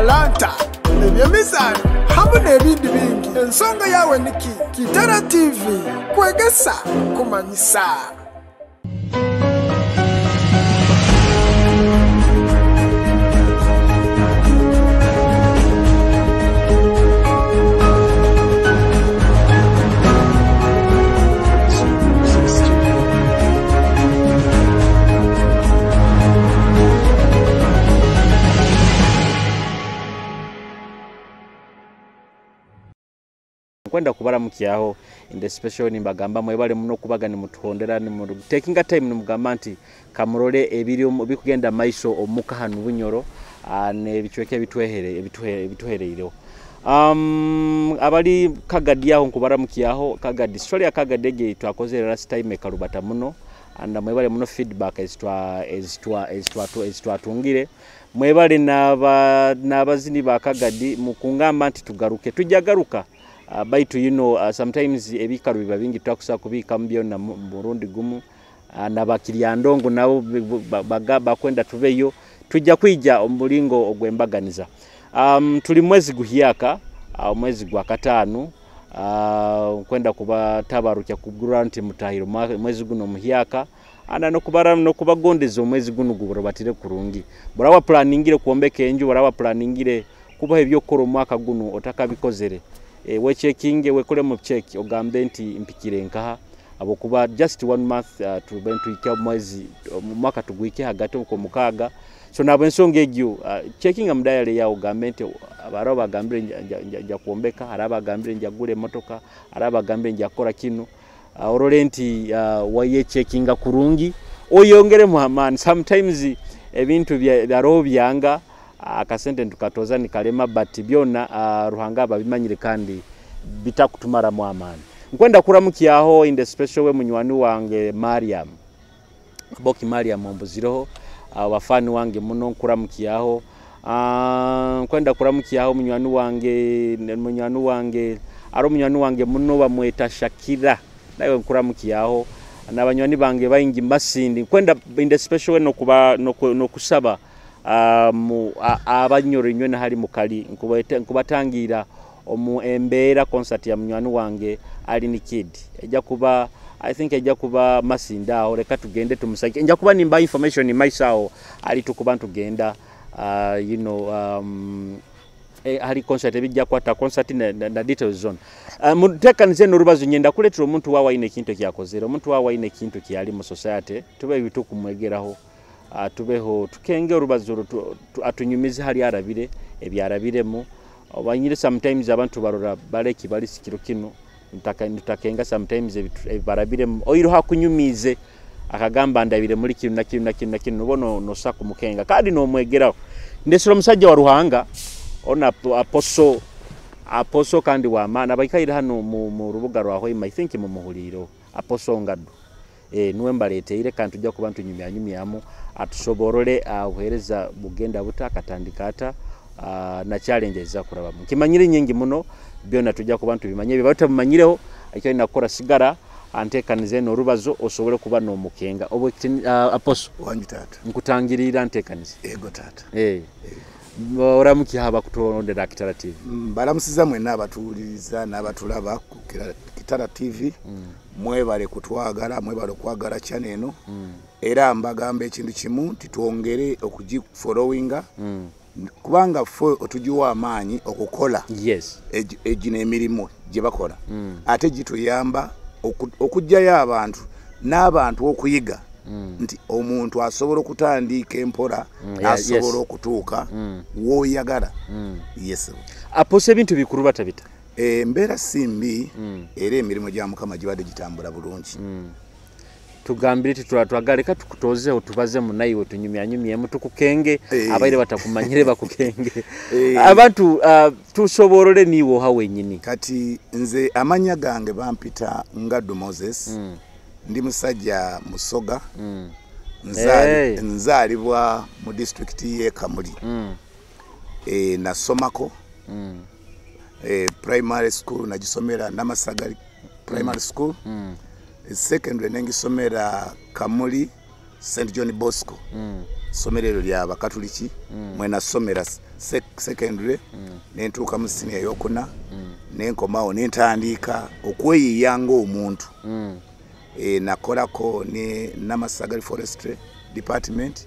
talanta ebyemizano hamwe n'ebindi bingi. Ensonga yawe niki Kitara TV Kwegesa Kumanyisa. Kwenda kubaramukiyaho in the special nimbagamba mwebale muno kubaga ni mutuhondera ni mu taking a time nimugamba nti kamurole ebiri bikugenda maiso omuka hanu bunyoro ne bichweke bituhereiro abali kagadi yaho kubaramukiyaho kagadi story ya kagadege twakoze last time ekalubata muno anda mwebale muno feedback is tungire mwebale n'abazini ba kagadi mukungamba nti tugaruke tujagaruka. Baitu sometimes ebikaru biba bingi twakusa kubika mbyo na Burundi gumu na bakiriya ndongo nabo bagaba kwenda tuveyo tujja kwija omulingo ogwembaganiza. Tuli mwezi guhiyaka mwezi gwa katanu kwenda kuba tabarukya ku grant mutahiro mwezi guno muhiyaka ana no kubagondeza mwezi guno guboro batire kurungi burawa planningire kuombeka enju burawa planningire kuba ebyo koro mwaka guno otakabikozere. We checking we kule mu check ogambe nti mpikire nkaha abo kuba just 1 month to ikya mwezi mwaka tugwike hagati uko mukaga so nabo ensonge egyo checking am diary ya ogambe nti abaro bagambire nja kuombeka araba gambire nja gule motoka araba gambire nja kora kinu orolenti waye checking kurungi oyongere muhamani sometimes ebintu bya roho byanga akasente tukatoza ni kalema but byona ruhanga babimanyire kandi bitakutumara mu amani. Nkwenda kuramukiyaho in the special we munywani wange Mariam boki Mariam ombuziroho abafani wange muno kuramukiyaho nkwenda kuramukiyaho munywani wange muno bamweta Shakira nayo nkuramukiyaho n'abanywani bange bayingi mbasindi nkwenda in the special we no kusaba abanyoro nyo na hali mukali nkubatangira omu embera concert ya munywani wange ali ni kid eja kuba I think eja kuba masinda aho reka tugende tumusake eja kuba nimba information ni maisao ali tukuba tugenda hali concert ebijja kwata concert na details zone muteka nze norubazo nyenda kuletira omuntu wawa ine kintu kyakozera omuntu wawa ine kintu kyali mu society tube bitu kumwegeraho tubeho tukenge urubazuru atunyumize hali arabire ebyarabiremo obanyire sometimes abantu barora bareki bali sikiro kino ntakenga sometimes barabiremo oyiro hakunyumize akagamba ndabire muri kino na kino bono no saku mukenga kandi no mwegeraho ndesero musajja wa ruhanga ona aposo kandi wa mana bayikaira hano mu rubuga rwaho I think mu muhuliro aposo Ngadu nuwe mbaleteire kandi tujja ku bantu nyumyamu atusoborole ahereza bugenda butakatandikata na challenge za kuraba mukimanyire nyingi muno byona tujja ku bantu bimanye bibata bimanyireho icyo nakora sigara antekanize no rubazo osobole kuba no mukenga obo aposo wangi tata nkutangirira antekanize ego tata oramuki haba kutondera Kitara TV balamusiza mwe nabatuliriza nabatulaba ku Kitara TV mwebale kutwagala mwebale kwagala channel eno era mbagambe ekintu kimu titwongere okugi followinga kubanga fo otujuwa amanyi okukola yes ejine emirimo gye bakola ate gituyamba okujjayo abantu n'abantu okuyiga nti omuntu asobola okutandika empola asobola okutuuka woyagala yes apose bintu bikuru batabita mbera simbi era emirimo gya Mukama gibadde gitambula bulungi tugambire twagale katukutoze otubaze munayiwe tunyumyanyumye tukukenge abaire batakumanyire bakukenge abantu tusoborole niwo hawenyini kati nze amanya gange bampita Ngadu Moses ndi musajja musoga nzalibwa mu district ye Kamuli nasomako primary school nagisomera Namasagali primary school secondary nengisomera Kamuli St John Bosco somerero lya bakatoliki mwena somera secondary nentuuka mu senior eyokuna nenkomawo nentandika okweyiyanga omuntu nakolako ne Namasagali Forestry Department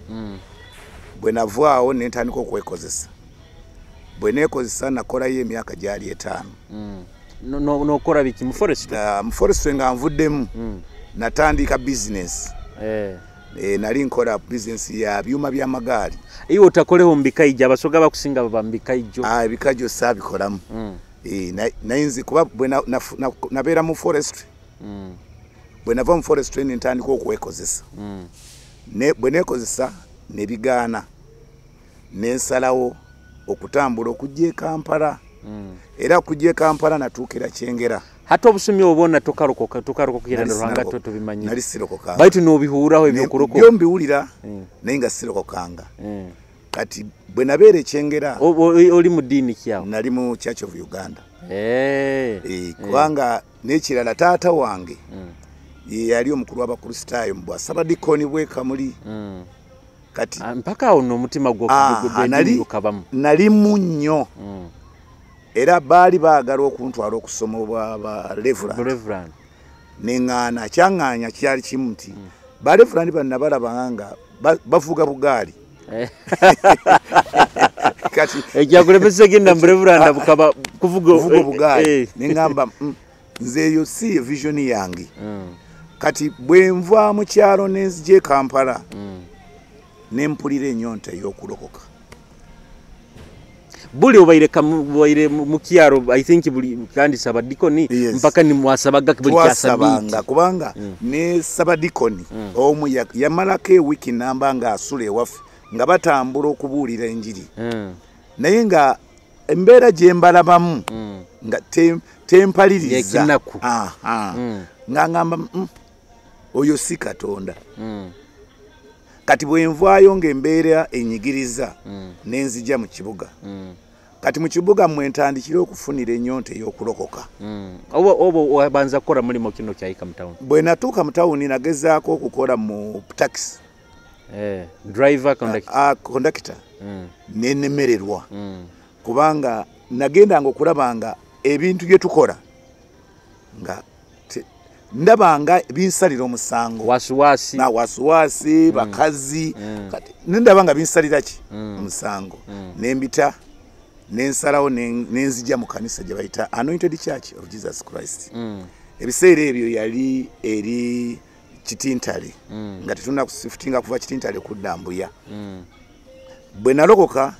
bwe navaawo nentandika okwekozesa bwe nekozesa nakolayo emyaka gyali 5 nokora biki mu forestry mu forestry nga nvuddemu natandika business nali nkola business ya byuma by'amagaali iyo utakoleho mbikaijja abasoga bakusinga baba mbikaijjo bikajjo sabikolamu nayinzi kuba bwe nabeera mu forestry bwe nava mu forestry nentandika okwekozesa bwe nekozesa nebigaana nensalawo okutambula okujja e Kampala era okujja e Kampala natuukira Kyengera hata obusumi obona tokarokokera Ruhanga toto bimanyi nali sirokoka baitu nobihuuraho ebyokuroko byo mbiwulira naye nga sirokokanga kati bwe nabeera e Kyengera oli mu ddiini kyawo nali mu Church of Uganda kubanga n'ekirala taata wange yali omukulu w'abakristaayo mu Bwasabadikoni bwe Kamuli kati mpaka awo n'omutima gw'ukabamu nali munnyo era baali baagala okuntwala okusoma obwa Reverend neŋŋaana kyaŋŋaanya kyali kimu nti ba Reverend banna balaba nga bavuga bugaali kati ekyakulemesa genda mu Reverend bukaba kuvuga bugaali neŋŋamba nze eyo si vision yange kati bwe nva mu kyalo nenzija e Kampala nempulira ennyonta ey'okulokoka buli obaire mu kyalo I think buli kandi Sabadikoni mpaka ni mwasabaga buli kyasabanga kubanga ne Sabadikoni omu yamalako ewiki namba nga asula ewaffe nga batambula okubuulira enjiri naye nga embeera gye mbalabamu nga tempaliriza nga ngamba oyo si Katonda kati bwe nvaayo ng'embeera enyigiriza nenzija mu kibuga kati mu kibuga mmwe ntandikira okufunira ennyonta ey'okulokoka obo banza kukola mulimo kino kyayika mu town bwe natuuka mu tawuni nagezaako okukola mu taxi driver conductor nenemererwa kubanga nagendanga okulaba nga ebintu bye tukola nga ndabanga binsalira omusango wasiwasi bakazi kati ndabanga binsalira ki omusango nembita nensalawo nenzija mu kanisa gye bayita Anointed Church of Jesus Christ ebiseera ebyo yali eri Kitintale nga tetuna kusifutinga kuva Kitintale kudda Mbuya bwe nalokoka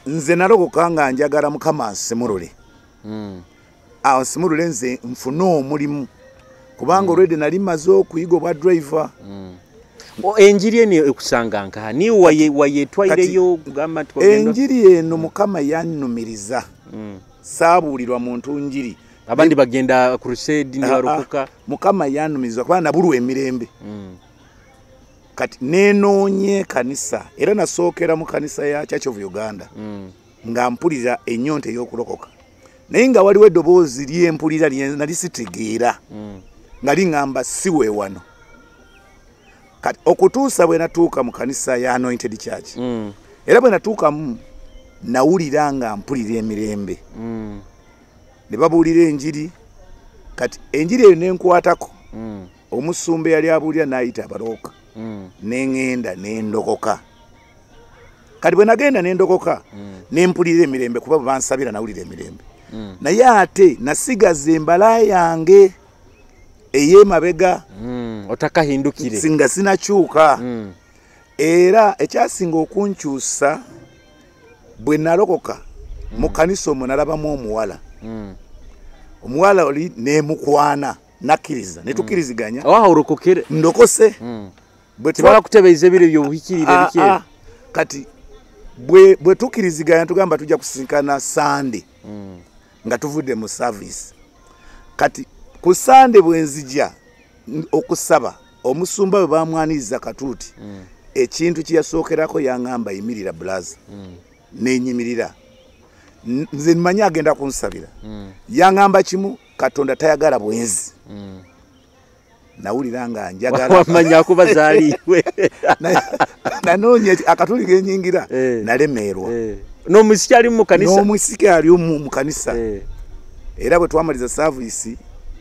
nze nalokoka nga njagala Mukama nsemulule nsemulule nze nfune omulimu kubanga already nali maze okuyiga obwa driver enjiri eno ekusanga nka ni wayetwaireyo kugamba nti enjiri eno Mukama yannumiriza saabuulirwa muntu njiri abandi bagenda crusade ni warokoka Mukama yannumiriza kubanga nabulwa emirembe kati nenoonye kanisa era nasookera mu kanisa ya Church of Uganda nga mpulira ennyonta ey'okulokoka naye nga waliwo eddoboozi ly'empulira nali sitegeera nga liŋŋamba si we wano kati okutuusa bwe natuuka mu kanisa ya Anointed Church era bwe natuukamu nawulira nga mpulira emirembe ne babuulira enjiri kati enjiri eyo nenkwatako omusumba yali abuulira n'ayita abalooka neŋŋenda nendokoka kati bwe nagenda nendokoka nempulira emirembe kuba bwe bansabira nawulira emirembe naye ate nasigaza embala yange ey'emabega otakahindukire singa sinakyuka era ekyasinga okunkyusa bwe nalokoka mu kanisa omwo nalabamu omuwala oli nemukwana nakkiriza netukkiriziganya olokokere ndokose tibala kutebeeza ebiro byobuhikirire bikyeru kati bwe tukkiriziganya tugamba tujja kusinkana Sunday nga tuvudde mu service kati ku Sunday bwe nzija okusaba omusumba bwe bamwaniriza katuuti ekintu kye yasookerako yaŋŋamba yimirira blaza nenyimirira nze mmanyi agenda kunsabira yaŋŋamba kimu Katonda tayagala bwenzi nawulira nga njagala wamanya kuba zaaliwe nanoonya akatuli kenyingira nalemeerwa n'omusiki ali mu kanisa n'omusiki ali mu kanisa era bwe twamaliza service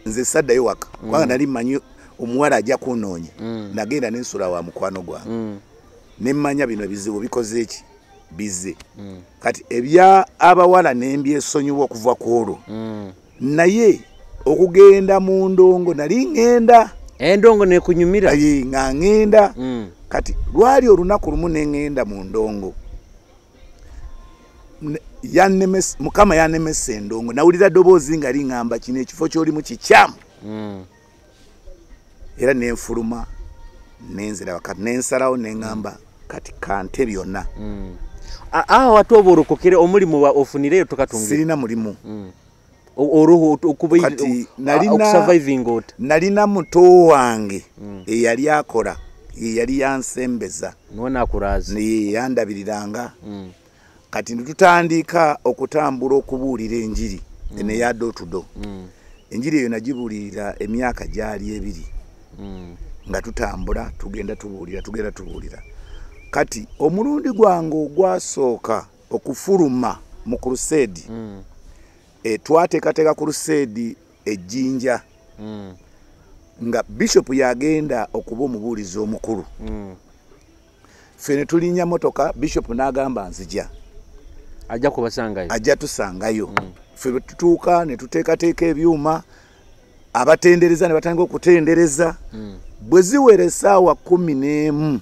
nze saddayo waka kubanga nali mmanyi omuwala ajja kunoonya nagenda nensula wa mukwano gwange nemmanya bino bizibu bikoze eki bize kati ebya abawala nembyesonyiwa okuva ku olwo naye okugenda mu ndongo nali ngenda endongo nekunyumira nga ngenda kati lwali olunaku lumu nengenda mu ndongo mukama yanemesa endongo nawulira ddoboozi nga liŋŋamba kino ekifo ky'olimu kikyamu era nenfuluma nenzira wakati nensalawo neŋŋamba kati kante byonna awo ate oba olokokere omulimu ofunireyo tokatungira sirina mulimu oluhu okusurviving ota nalina muto wange eyali akola eyali yansembeza nona akuraza yandabiriranga kati tutandika okutambula okubuulira enjiri eneya door-to-door enjiri eyo nagibuulirira emyaka gyali ebiri nga tutambula tugenda tubuulira kati omulundi gwange ogwasooka okufuluma mu crusade twateekateeka crusade ejjinja nga bishop yagenda okuba omubuulizi omukulu ffe ne tulinnya motoka bishop n'agamba nzija ajja tusangayo ffe bwe tutuuka ne tuteekateeka ebyuma abatendereza ne batandika okutendereza bwe ziwera essaawa 11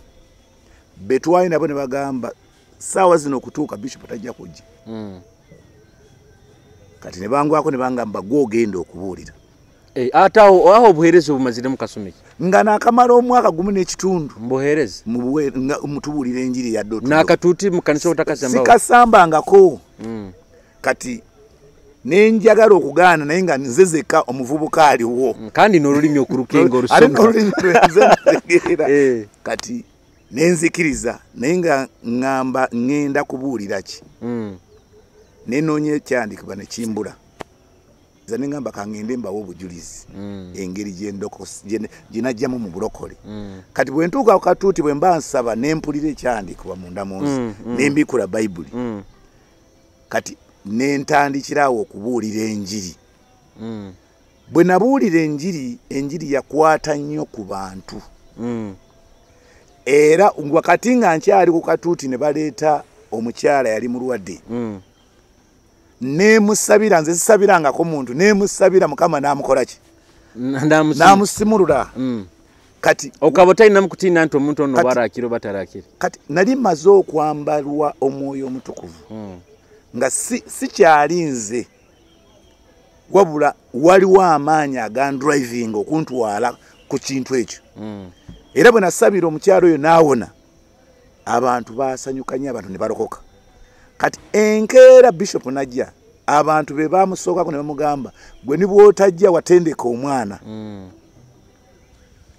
be twali nabo ne bagamba ssaawa zino okutuuka bishop tajja kujja kati ne bangwako ne bangamba gw'ogenda okubuulira ate awo obuheereza obumazire mu kasomeki nga naakamala omwaka gumu n'ekitundu mbuheereza mutubuulira enjiri ya dootu n'akatuuti mu kanisa obutakasamba sikasambangako kati nenjagala okugaana naye nga nze zeka omuvubuka aliwo kandi n'olulimi okurukenga olusomaolulimi kati nenzikiriza naye nga ŋŋamba ŋŋenda kubuulira ki nenoonya ekyandikibwa ne kimbula nze ne ŋŋamba kaŋŋende mbawo obujulizi engeri gye najjamu mu bulokole kati bwe ntuuka ku katuuti bwe mba nsaba ne mpulira ekyandikibwa munda mu nsi ne mbikula bayibuli kati ne ntandikirawo okubuulira enjiri bwe nabuulira enjiri yakwata nnyo ku bantu era wakati nga nkyali ku katuuti ne baleeta omukyala yali mulwadde nemusabira nze sisabirangako muntu nemusabira mukama namukola ki namusimulula kati okaba talina mukutiina nti omuntu ono barakiro batarakire kati nali maze okwambalwa omwoyo omutukuvu nga sikyali nze wabula waliwo amaanyi agandriving okuntwala ku kintu ekyo era bwe nasabira omukyalo oyo naawona abantu basanyuka nnyo abantu ne balokoka kati enkeera bishop najja abantu be bamusookako ne bamugamba gwe ni bw'otajja watendeka omwana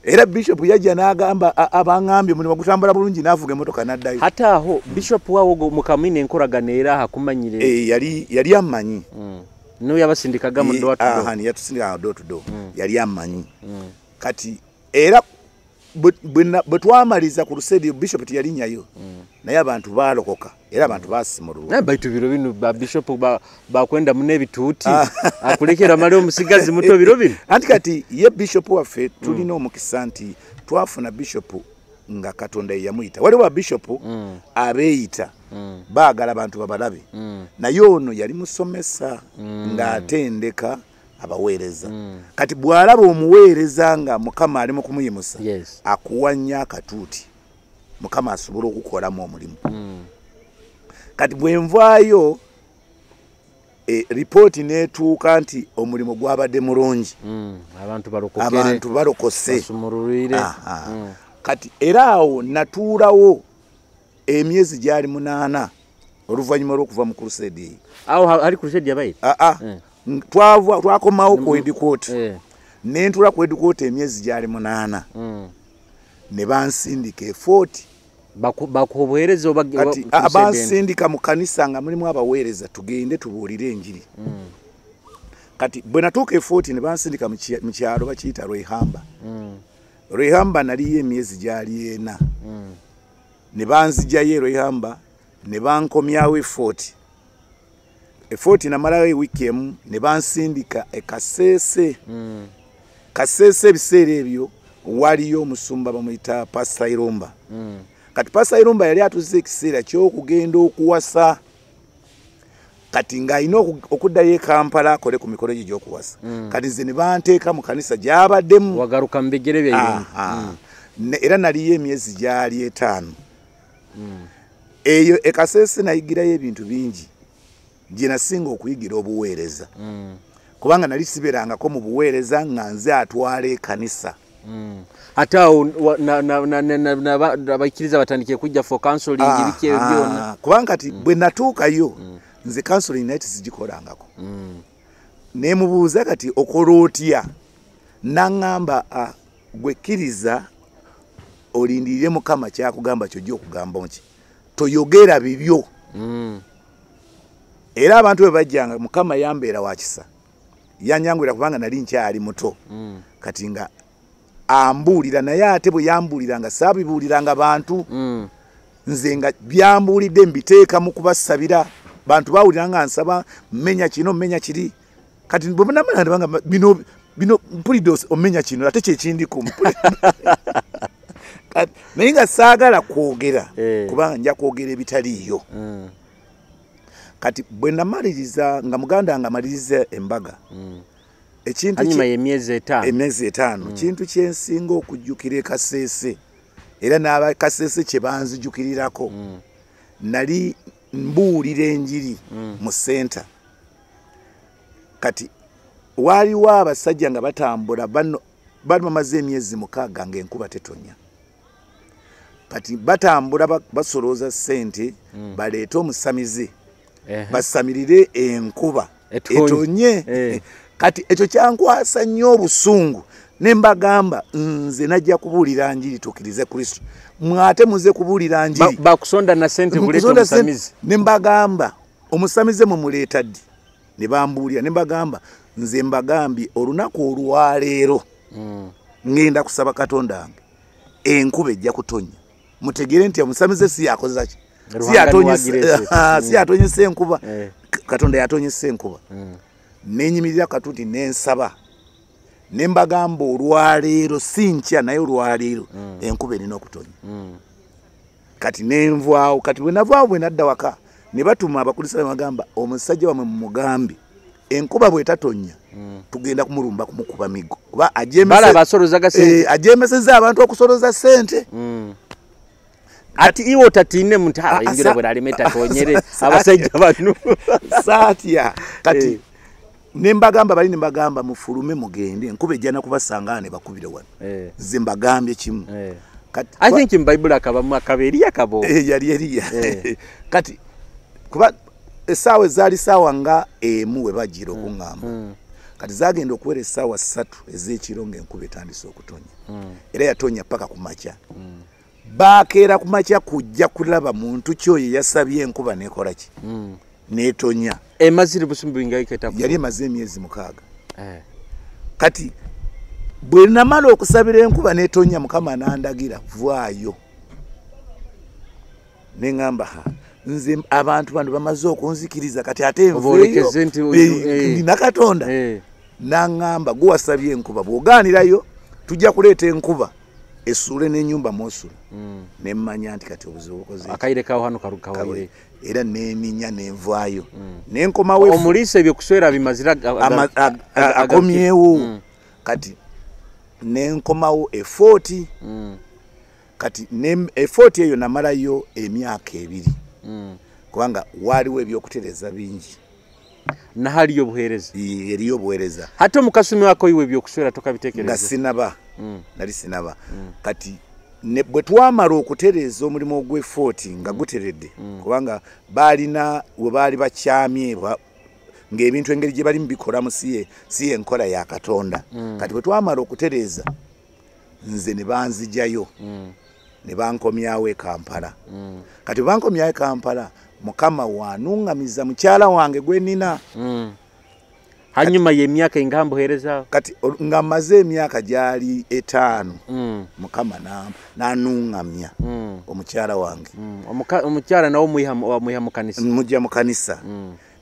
era bishop yajja n'agamba abaŋŋambye omulimu gutambula bulungi n'avuga emmotoka n'addayo ate aho bishop waawo mukamwine enkolagana era akumanyire yali ammanyi no yabasindikaga mu dootu yatusindikaga dootu yali ammanyi kati era bwe twamaliza ku lusedi bishop teyalinnyayo naye abantu baalokoka era abantu basimululwa baitu biro bino ba bishop bakwenda mu n'ebituuti akulekera mali omusigazi muto biro bino anti kati ye bishop waffe tulina omukisa nti twafuna bishop nga Katonda yamuyita waliwo bishop abeeyita baagala abantu babalabe naye ono yali musomesa ng'atendeka abaweereza kati bw'alaba omuweereza nga mukama ali mu kumuyimusa akuwa nnyo akatuuti mukama asobola okukolamu omulimu kati bwe nvaayo ripooti neetuuka nti omulimu gwabadde mulungi abantu balokose kati era awo natuulawo emyezi gyali 8 oluvannyuma lw'okuva mu crusade eyo awo ali crusade yabaire twakomawo ku edikooti nentula ku edikooti emyezi gyali 8 ne bansindika efort bakubuweereza kati bansindika mu kanisa nga mulimu abaweereza tugende tubuulire enjiri kati bwe natuuka e40 ne bansindika mu kyalo bakiyita Rwehamba. Rwehamba naliyo emyezi gyali 4. Ne banzijjayo Rwehamba ne bankomyawo e40. E40 namalayo ewiki emu ne bansindika e Kasese. Kasese ebiseera ebyo waliyo omusumba bamuyita Pastor Irumba. Kati Pastor Irumba yali atuze ekiseera ky'okugenda okuwasa. Kati ng'alina okuddayo e Kampala akole ku mikolo gye gy'okuwasa. Kati nze ne banteeka mu kanisa gy'abaddemu. Wagaruka mu bigere bye. Era naliyo emyezi gyali 5. Eyo e Kasese nayigirayo ebintu bingi gye nasinga okuyigira obuweereza. Kubanga nali siberangako mu buweereza nga nze atwala ekanisa. Ate awo abaikiriza batandike kujja for counseling biki byonna. Kubanga kati bwe natuukayo nze counseling night sigikolangako. Ne mubuuza kati okola otya? Nangamba gwe kkiriza olindirire Mukama kyakugamba kyojja okugamba nki. Toyogera bibyo. Era abantu bwe bajjanga Mukama yambeera wa kisa. Yanyangwira kubanga nali nkyali muto. Kati nga ambuulira naye ate bwe yambuuliranga saabibuuliranga bantu. Nze nga byambuulidde mbiteeka mu kubasabira. Bantu baawulira nga nsaba mmenya kino mmenya kiri. Kati bwe namala bino mpulidde omenya kino ate kyekindiko. Naye nga saagala kwogera kubanga nja kwogera ebitaliiyo. Kati bwe namaliriza nga muganda nga amaliriza embaga. Ekintu anyuma y'emyezi 5. Emyezi 5 kintu kyensinga okujjukira Kasese. Era n'aba Kasese kye banzijukirirako. Nali mbuulira enjiri mu center. Kati waliwo abasajja nga batambula bano bamaze emyezi 6 ng'enkuba tetonya. Kati batambula basolooza ssente baleete omusamize. Basamirire enkuba etonye. Kati ekyo kyankwasa nnyo obusungu ne mbagamba nze najja kubuulira njiri tukirize Kristo. Mwate muze kubuulira njiri. Bakusonda na ssente buleeta omusamize. Ne mbagamba omusamize mumuleeta ddi? Ne bambuulira ne mbagamba nze mbagambye olunaku olwaleero ngenda kusaba Katonda wange enkuba ejja kutonya. Mutegere nti omusamize si yakoza ki? Si yatonyesa enkuba. Katonda yatonyesa enkuba. Nenyimirira katuti nensaba. Ne mbagamba olwaleero si nkya naye olwaleero enkuba erina okutonya. Kati nenvaawo kati bwe navaawo bwe nadda waka ne batuma abakulisa bagamba omusajja wamwe mugambi enkuba bwe tatonya tugenda kumulumba kumukuba migo. Kuba ajemeseza abantu okusoloza ssente. Ati iwo tatine mutaba ingira bwe alimeta tonyere abasajja banu. Satya kati nembagamba bali nembagamba mufulume mugende enkuba ejjana kubasangane bakubire wano. Zimbagambye kimu. Kati I think in Bible akabamu akaberi akabo. Yali Eliya. Kati kuba esaawa zaali saawa nga emu we bajira okungamba. Kati zagenda okuwera essaawa 3 ez'ekiro ng'enkuba etandise okutonya. Era yatonya paka ku makya. Bakeera ku makya kujja kulaba muntu kyoyo yasabye enkuba nekola ki? Netonya. Emazire busumbu ingayiketa. Yali emaze emyezi 6. Kati bwe namala okusabira enkuba netonya Mukama nandagira vaayo. Nengamba nze abantu bano bamaze okunzikiriza kati ate enveeyo ndina Katonda. Nangamba gwe wasabye enkuba bw'ogaanirayo tujja kuleeta enkuba esule n'ennyumba mosula. Nemmanya nti kati obuzibu bukoze akaire kawo hano karukawaire. Era neminya nenvaayo. Nenkomawo omulisa ebyo kuswera bimazira akomyewo. Kati nenkomawo e40. Kati e40 eyo namalayo emyaka 2. Kubanga waliwo ebyokutereza bingi. Na haliyo buhereza. Eriyo buhereza. Hata mukasumi wako iwe byokuswera tokabitekereza. Nga sinaba. Nali sinaba. Kati ne bwe twamala okutereza omulimo ogwe40 nga guteredde. Kubanga balina we bali bakyamye ng'ebintu engeri gye bali mbikola musiye siye enkola ya Katonda. Kati bwe twamala okutereza nze ne banzijayo. Ne bankomyawo e Kampala. Kati bankomyawo e Kampala Mukama wanungamiza mukyala wange gwe nina. hanyuma y'emyaka engambo hereza kati nga maze emyaka gyali 5 mukama nanungamya omukyala wange omukyala nawo muyiha mu kanisa mujja mu kanisa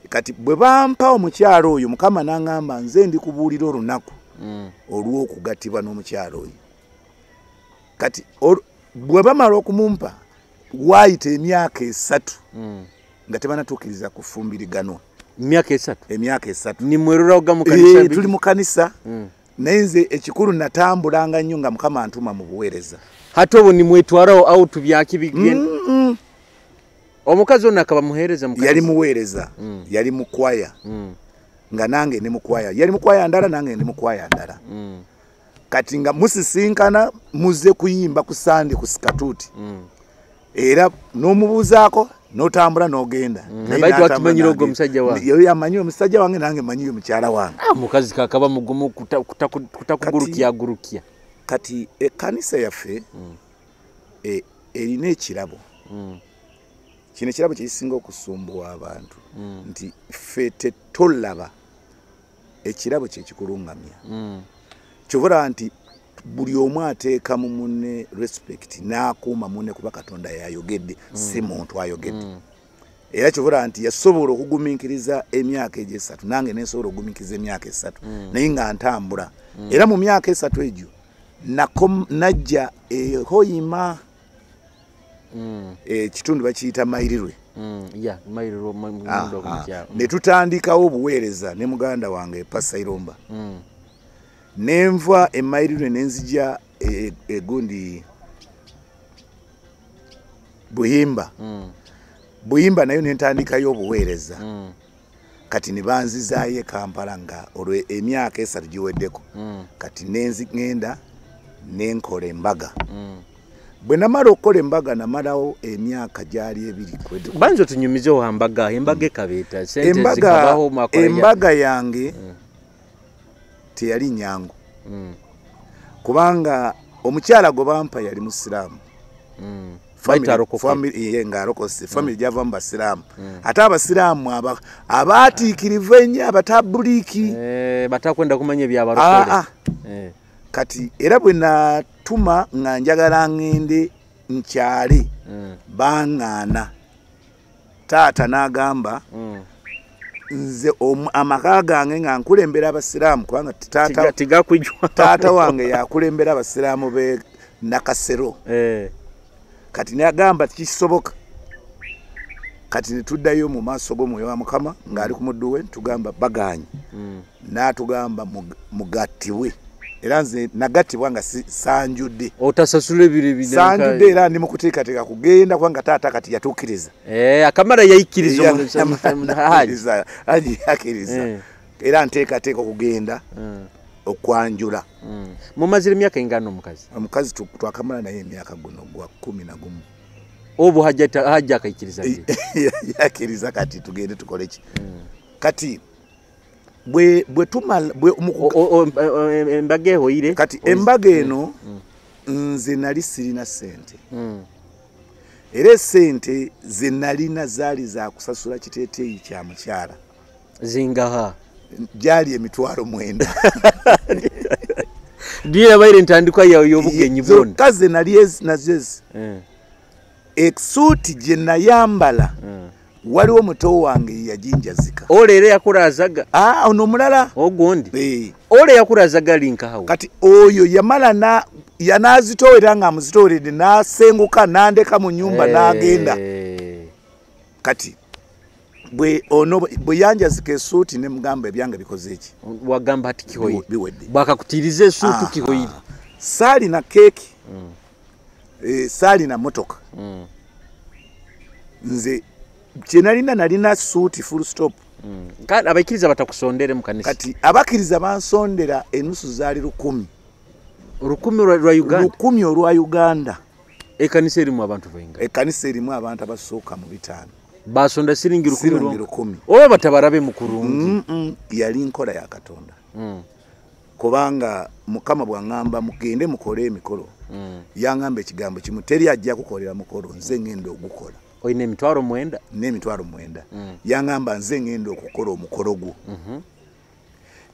kati bwe bampa omukyala oyo mukama nangamba nze ndi kubuulira olunaku olw'okugattibwa n'omukyala oyo kati bwe bamala okumumpa wayita emyaka 3 nga tebanatuukiriza kufumbiriganwa emyaka 3 ni mwerura mu kanisa tuli mu kanisa naye nze ekikulu natambulanga nnyo nga mukama antuma mu buweereza hati obwo ni mwetwarawo out byaki bigenda omukazi ono akaba muheereza mu kanisa yali muweereza yali mu kwaya nga nange ndi mu kwaya yali mu kwaya ndala nange ndi mu kwaya ndala kati nga musisinkana muze kuyimba ku Sande ku Sikatuuti era n'omubuuzaako n'otambula n'ogenda naye twakimanyira ogwo omusajja wange yo yamanyi omusajja wange nange manyi mukyala wange mukazi kakaba mugumu kutakugurukya kati ekkanisa yaffe erina ekirabo kino ekirabo kyekisinga okusumbuwa abantu nti ffe tetolaba ekirabo kyekikulungamya kyovula nti buli omu ateeka mu munne respect n'akuuma munne kuba Katonda yayogedde si muntu ayogedde era kyovula nti yasobola okugumiikiriza emyaka egyo 3 nange nensobola okugumiikiriza emyaka 3 naye nga ntambula era mu myaka 3 egyo najja Hoima kitundu bakiyita Mairirwe ne tutandikawo obuweereza ne muganda wange Pasa Iromba nenva Mairirwe nenzija egundi Buhimba nayo nentandikayo obuweereza kati nibanzizaayo Kampala nga olwo emyaka 3 giweddeko kati ngenda nenkola embaga bwe namala okukola embaga namalawo emyaka gyali 2 banzo tunyumizeho embaga ekabeeta sente zikabaho makola embaga yange teyali nyangu kubanga omukyala gwe bampa yali musiraamu family ngarokose family java mu basiraamu ate abasiraamu abatiikirivu ennyo abatabuliki batakwenda kumanya ebyabarokole kati era bwe natuma nga njagala ngende nkyale baŋŋaana taata n'agamba nze amaka gange nga nkulembera abasiraamu kubanga taata wange yakulembera abasiraamu be Nakasero kati n'agamba tikisoboka kati netuddayo mu maaso g'omwoyo wa Mukama ng'ali ku muddu we tugamba baganye n'atugamba mugattibwe era nze nagattibwa nga sanjudde otasasula ebiri sanjudde era ndi mu kuteekateeka kugenda kubanga taata kati yatuukiriza akamara yayikkiriza yakiriza era nteekateeka okugenda okwanjula mumazire emyaka engano omukazi twakamala naye emyaka guno gwa 11 obo hajja akayikkiriza yakiriza kati tugende tukole ki kati bwe tumala embaga ehoire kati embaga eno nze nali sirina sente era sente ze nalina zaali za kusasula kiteeteeyi kya mukyala zingaha gyali 9,000 ndiye abaire ntandikwa y'obugenyi bwonna kaze nali nazezi eksuuti gye nayambala waliwo muto wange yajinjazika olere yakurazaga ono mulala ogundi ole yakurazaga linkahawo kati oyo yamala yanazitowera nga amuzitoweredde nasenguka nandeka mu nyumba nagenda kati bwe yanjazika esuuti ne mugamba ebyange bikoze eki wagamba ati kihoyi biwedde bwakakutiriza esuuti kihoyi saali na keeki saali na motoka nze kyenalina nalina suuti full stop kati abaikiriza batakusondere mu kanisa kati abakiriza bansondera enusu zaali 10 lwa Uganda 10 olwa Uganda ekanisa erimu abantu bainga ekanisa erimu abantu abasooka mu 5 basonda siringi 10 oba batabarabe mu kurungi yali nkola ya Katonda kubanga Mukama bwangamba mugende mukole emikolo yangamba ekigambo kimu teri ajja kukolera mukolo nze ngenda ogukola oyine 9,000 n'emitwalo 9 yangamba nze ngenda okukola omukolo gwo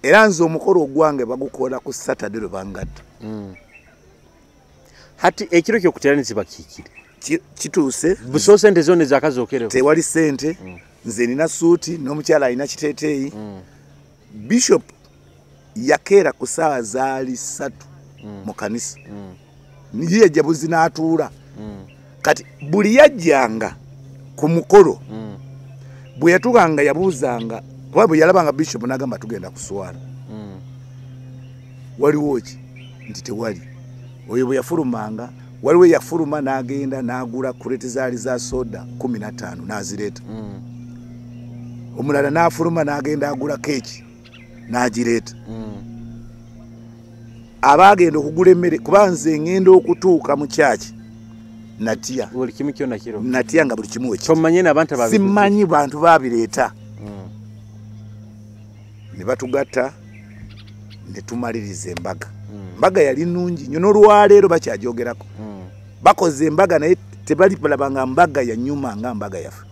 era nze omukolo ogwange bagukola ku Saturday lwe bangadda. Hati ekiro ky'okuteranizibwa kiikiri Kituuse buso sente zone zakazookerewo tewali sente. Nze nina suuti n'omukyala alina kiteeteeyi. Bishop yakeera ku ssaawa zaali 3 mu kanisa. Niye yajjabuzi n'atuula. Kati buli yajjanga ku mukolo bwe yatuukanga yabuuzanga kuba bwe yalabanga Bishop n'agamba tugenda kuswala. Waliwo ki? Nti tewali. Oyo bwe yafulumanga waliwo yafuluma n'agenda n'agula kureti zaali za soda 15 n'azireeta. Omulala n'afuluma n'agenda agula keeki n'agireeta. Abaagenda okugula emmere kuba nze ngenda okutuuka mu kyaki natya. buli kimu kyonna kiro Natya nga buli kimu wekiri. tomanye n'abantu ababi Simanyi bantu babireeta. Ne batugatta ne tumaliriza embaga. Mbaga yali nnungi nnyo n'olwaleero bakyajogerako. Bakoze embaga naye tebali balabanga mbaga ya nyuma nga mbaga yaffe.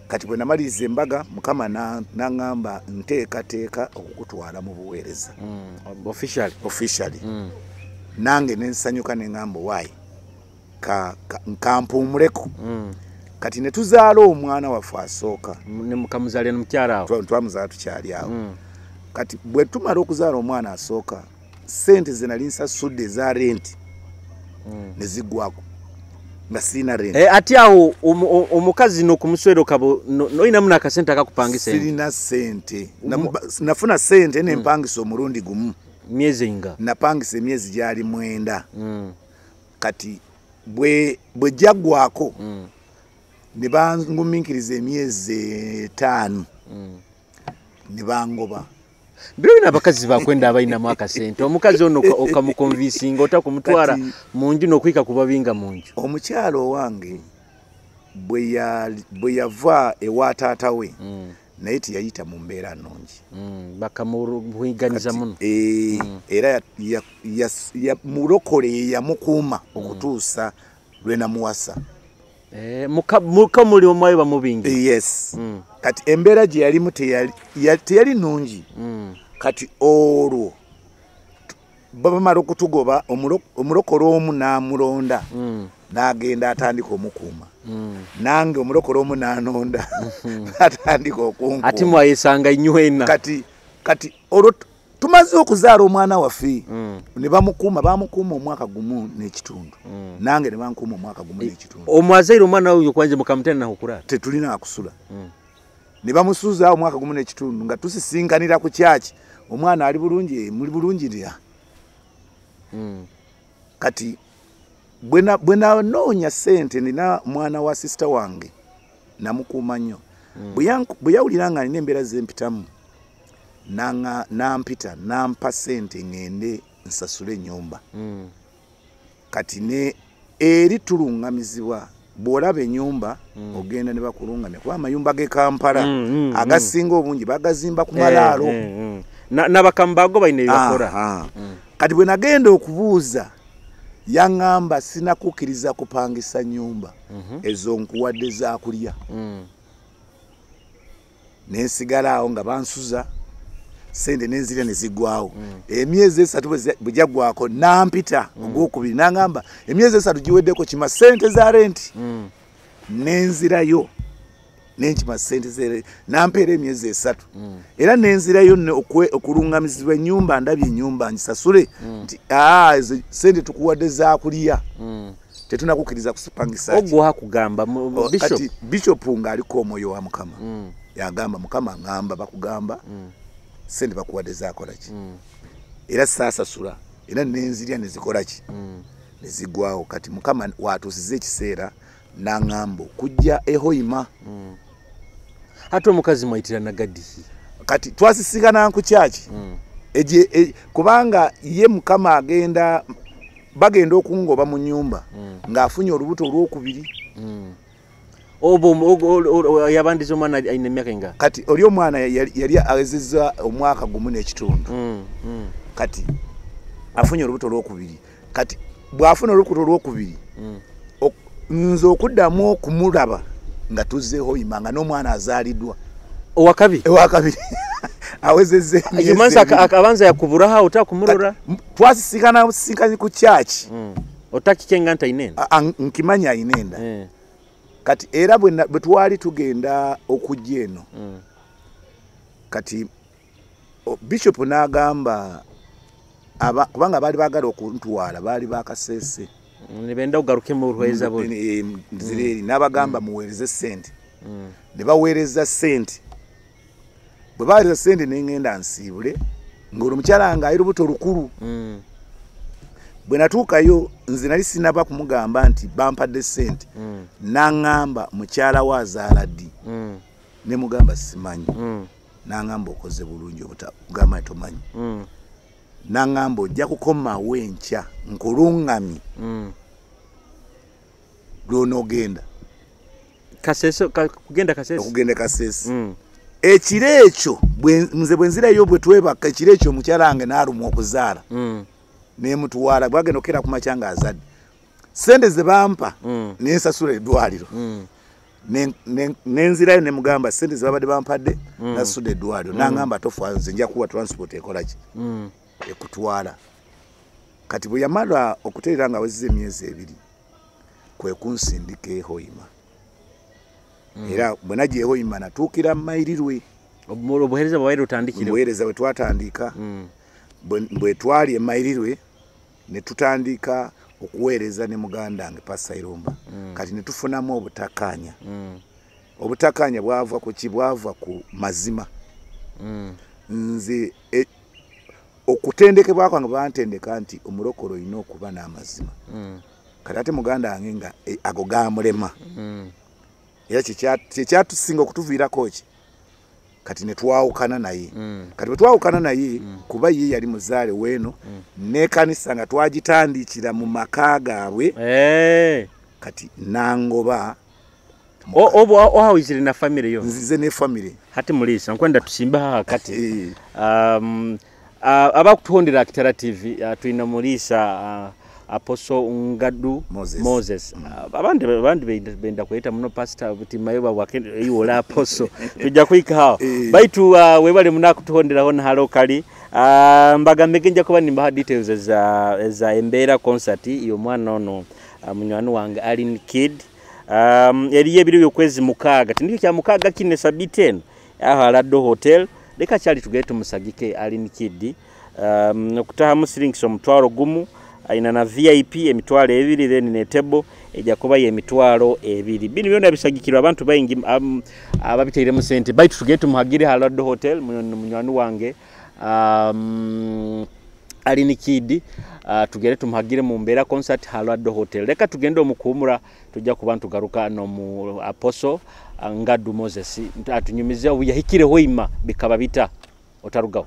Kati bwe namaliriza embaga Mukama n'aŋŋamba nteekateeka okukutwala mu buweereza. Officially. Nange ne nsanyuka ne ŋŋamba waayi nkampuumuleko. Kati ne tuzaala omwana waffe asooka. ne mukamuzaale n'omukyala awo Twamuzaala tukyali awo. Kati bwe tumala okuzaala omwana asooka sente ze nali nsasudde eza renti ne ziggwako nga sirina renti. ate awo omukazi n'okumuswera okabo n'olinamu n'akasente akakupangisa sirina sente. Nafuna sente n'empangisa omulundi gumu. myezi nga Napangisa emyezi gyali 9. Kati bwe jaggwako ne bangumiikiriza emyezi 5 ne bangoba. bino abakazi bakwenda abalinamu akasente omukazi ono okamukonvisinga otakumutwala mu nju n'okuyika ku babinga mu nju. Omukyala owange bwe yava ewa taata we naye teyayita mu mbeera nnungi. bakamuhiganiza muno. Era mulokole yamukuuma okutuusa lwe namuwasa. muka muli omwayo bamubingi. Yes. Kati embeera gye yalimu teyali nnungi. Kati olwo bamala okutugoba omulokole omu n'amulonda n'agenda atandika omukuuma. Nange omulokole omu n'anonda n'atandika okunkuuma. ati mwayesanga inywena. Kati olwo tumaze okuzaala omwana waffe ne bamukuuma omwaka gumu n'ekitundu. Nange ne bankuuma omwaka gumu n'ekitundu. omwazaire omwana oyo kwanje mukamutenda nakukulata tetulina akusula. Ne bamusuuza omwaka gumu n'ekitundu nga tusisinkanira ku kyaki omwana ali bulungi muli bulungi lya. Kati bwe nanoonya sente nina mwana wa sister wange namukuuma nnyo. Bwe yawulira nga nina embeera zempitamu nampita nampa sente ngende nsasule ennyumba. Kati ne eri tulungamizibwa bw'olaba ennyumba ogenda ne bakulungamya kuba amayumba g'e Kampala agasinga obungi bagazimba ku malaalo. n'abakamu baago balina ebibakora. Kati bwe nagenda okubuuza yaŋŋamba sinakukkiriza kupangisa nnyumba ezo nkuwadde za kulya. Nensigala awo nga bansuza sente nenzirya ne ziggwawo. Emyezi 3 bwe jaggwako nampita ogwokubiri n'aŋŋamba emyezi 3 giweddeko kima sente za renti. Nenzirayo nenkima sente ze nampeera emyezi 3. Era nenzirayo okulungamizibwa ennyumba ndabye ennyumba ngisasule nti ezo sente tukuwadde za kulya. Tetunakukkiriza kupangisa. ogwa kugamba Bishop. Kati Bishop ng'aliko omwoyo wa Mukama. Yagamba Mukama ngamba bakugamba sente bakuwadde zakola ki. Era saasasula era nenzirya ne zikola ki ne ziggwawo. Kati Mukama watuusiza ekiseera n'aŋŋamba okujja ehoyima. ate omukazi mwayitira Nagadi. Kati twasisinkana ku kyaki kubanga ye Mukama bagenda okungoba mu nnyumba ng'afunye olubuto olwokubiri. yabandiza omwana ayina emyaka enga. Kati oli omwana yali awezezza omwaka gumu n'ekitundu. Kati afunye olubuto olwokubiri. Kati bw'afuna olubuto olwokubiri nze okuddamu okumulaba nga tuzzeeho imanga n'omwana azaaliddwa owakabiri awezeze Ajumansa akabanza yakuburaha utakumurura twasisikana sinkanye ku church otakikenga nta inenda nkimanya inenda kati era bwe twali tugenda okujja eno kati bishop n'agamba kubanga bali bagala okuntwala bali bakasese nibenda ugaruke mu ruheza bo nzireri n'abagamba muweereze sente ne baweereza sente bwe baweereza sente n'engenda nsiibule ng'omukyala nga ayirubuto lukulu bwe natuukayo nze nali sinaba kumugamba nti bampadde sente n'aŋŋamba mukyala wa azaala ddi ne mugamba simanyi n'aŋŋamba okoze bulungi obutagamba nti tomanyi n'aŋŋamba ojja kukomawo enkya nkuluŋŋamye lw'onoogenda okugenda kasese ekiro ekyo nze bwe nzirayo bwe twebaka ekiro ekyo omukyala wange n'alumwa okuzaala nemutuwala bwagenda okera ku makya ng'azadde sente ze bampa nensasula eddwaliro nenzirayo ne mugamba sente ze babadde bampadde nasudde eddwaliro n'aŋŋamba tofa nze nja kuwa transport ekola ki ekutwala kati bwe yamala okuteerera nga awezezza emyezi 2 kwe kunsindika ehoima era bwe najja ehoima natuukira mmayirirwe obuweereza bwabaire otandikire obuweereza bwe twatandika bwe twali emmayirirwe ne tutandika okuweereza ne muganda wange Pasa Irumba kati ne tufunamu obutakkaanya obutakkaanya bwava ku ki bwava ku mazima nze okutendekebwa kwange bantendeka nti omulokolo olina okuba n'amazima kati ate muganda wange nga ago gamulema era kyekyatusinga okutuviirako ki kati ne twawukana naye kati bwe twawukana naye kuba ye yali muzaale weeno n'ekkanisa nga twagitandikira mu maka gaabwe kati nangoba ohawizire na famire yo nzize ne famire hati mulisa nkwenda tusimba haha kati abakutuhondera Kitara TV tulina mulisa Apostle Ngadu Moses abandi benda kweta muno pastor butimayo bakende iwola apostle tujja kuika hao baitu webale munakutuhondera hona halo kali mbagambe nja kuba nimba details za Embera concert iyo mwana ono munywani wange Alin Kid eriye biri yokwezi mukaga tindiko kya mukaga kine sabiten aho Alado Hotel leka chali tugete musagike Alin Kid okutaha musirings omutwaro gumu aina na VIP emitwalo 2 then ne table ejja kuba ye emitwalo 2 bino byonna bisagikirwa abantu bayingi ababiteire mu sente baitu tugete muhagire Alado Hotel munywani wange Alin Kid tugere tumuhagire mu Embera concert Alado Hotel leka tugende omukumura tujja ku bantu garuka no mu Apostle Ngadu Moses atunyumize uyahikire hoima bikaba bita otarugaho.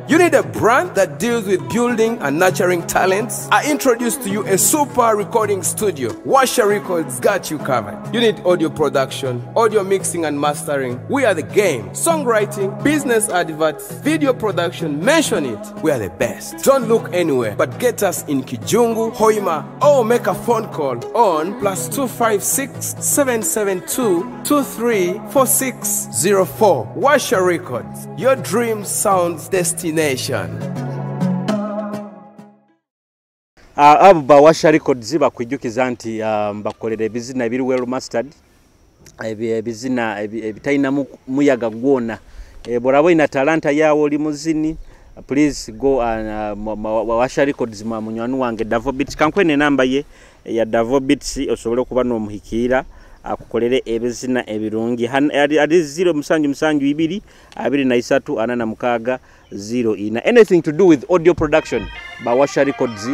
You need a brand that deals with building and nurturing talents? I introduce to you a super recording studio. Washer Records got you covered. You need audio production, audio mixing and mastering. We are the game. Songwriting, business adverts, video production, mention it. We are the best. Don't look anywhere, but get us in Kijungu, Hoima, or make a phone call on +256 772 234604. Washer Records, your dream sounds destination. Abo Washer Records bakwijukiza nti bakolera ebizina biri well mastered ebizina ebitaina muyaga gwona borabo ina talanta yawo oli muzini please go Washer Records munywani wange Davo Beats kankwene namba ye ya Davo Beats osobole kuba no muhikira akukolere ebizina ebirungi ali 0 musanju 2 23 86 0 ina anything to do with audio production ba Washer Records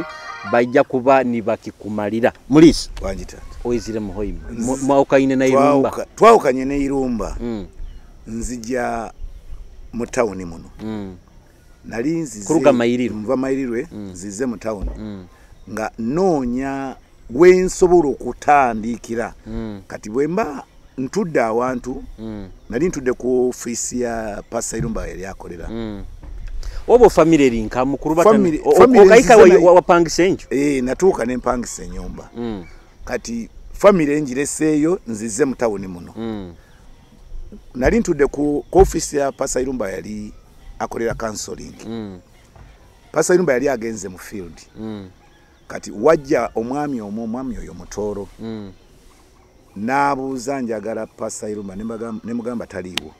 bajja kuba ni bakikumalira mulisi wanjitata oyizire muhoima mwaukaine na Irumba twawukanye ne Irumba nzija mu town muno nali nzize kuruga Mayiriro mva Mayirirwe nzize mu town nga noonya gwensobola okutandikira kati bwemba ntudde awantu nali ntudde ku office ya Pasa Irumba yali akolera obo family linka mukuru batami okaika wapangisa enjo natuuka ne mpangisa ennyumba kati family enjireseeyo nzize mu town muno nali ntudde ku office ya Pasa Irumba yali akolera counseling. Pasa Irumba yali agenze mu field. Kati wajja omwami oyo Mutoro. N'abuuza njagala Pasa Irumba ne mugamba taliiwo.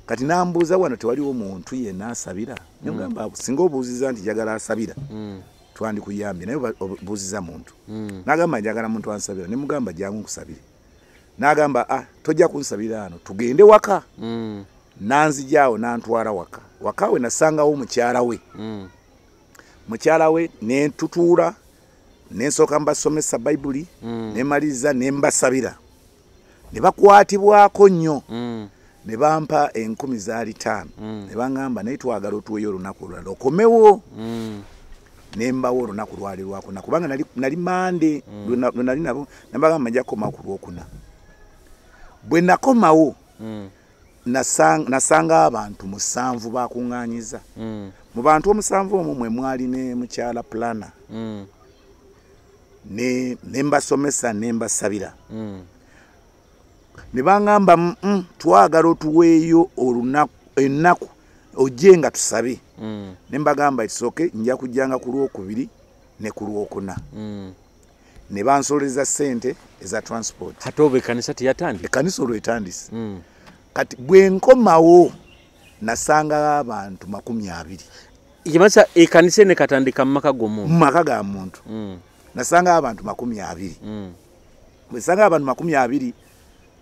Kati n'ambuuza wano tewaliwo muntu yenna asabira. Ne mugamba singa obuuziza nti njagala asabira. Twandikuyambye naye obuuziza muntu. N'agamba njagala muntu ansabira. Ne mugamba jangu nkusabire. N'agamba tojja kunsabira ano tugende waka. Nanzijaawo n'antwala waka. Waka we nasangawo mukyala we. Mukyala we ne ntutuula ne nsooka mbasomesa Bayibuli ne maliza ne mbasabira. Ne bakwatibwako nnyo. Ne bampa 10,500. Ne bangamba naye twagala otuweyo olunaku olulala okomewo. Ne mbawo olunaku lwali lwakuna kubanga nali mande nali nabo nambagamba nja komawo ku Lwokuna. Bwe nakomawo nasanga abantu 7 bakuŋŋaanyiza. Mu bantu 7 omwo mwe mwali ne mukyala plana. Ne mbasomesa ne mbasabira. Ne bangamba twagala otuweeyo ennaku ojje nga tusabe. Ne mbagamba isoke nja kujjanga ku Lwokubiri ne ku Lwokuna. Ne bansoleza sente eza transport. Hatobe kanisa tiyatandi. Kanisa olwo etandise. Kati bwe nkomawo nasanga abantu 20. Ikimasa ekanisa ne katandika mmaka gomuntu. Mmaka ga muntu. Nasanga abantu 20. Bwe sanga abantu 20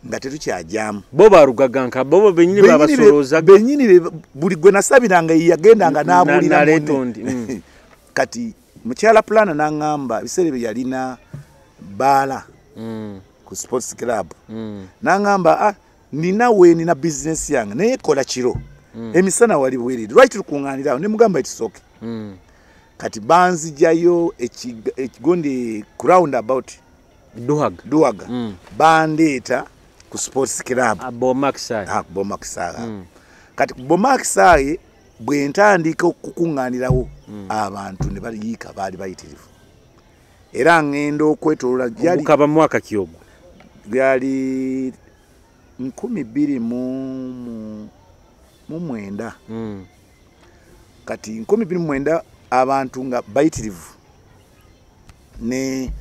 nga tetukyajamu. Bo barugaganka bo benyini babasoloza benyini buli gwe nasabiranga yagendanga n'abulira munne. Kati mukyala plana n'angamba biseere bye yalina baala ku sports club. N'angamba ninawe nina business yange naye kola kiro. Emisana wali bweridi lwaki tukuŋŋaanirawo ne mugamba itisoke. Kati banzijayo ekigonde cround about Duhaga. Bandeeta ku sports club Bomakisaaga. Kati Bomakisaaga bwe ntandika okukuŋŋaanirawo abantu ne baliyiika baali bayitirivu. Era ngenda okwetolola gyali kaba mwaka kyogo gyali 2009. Kati 2009 abantu nga bayitirivu ne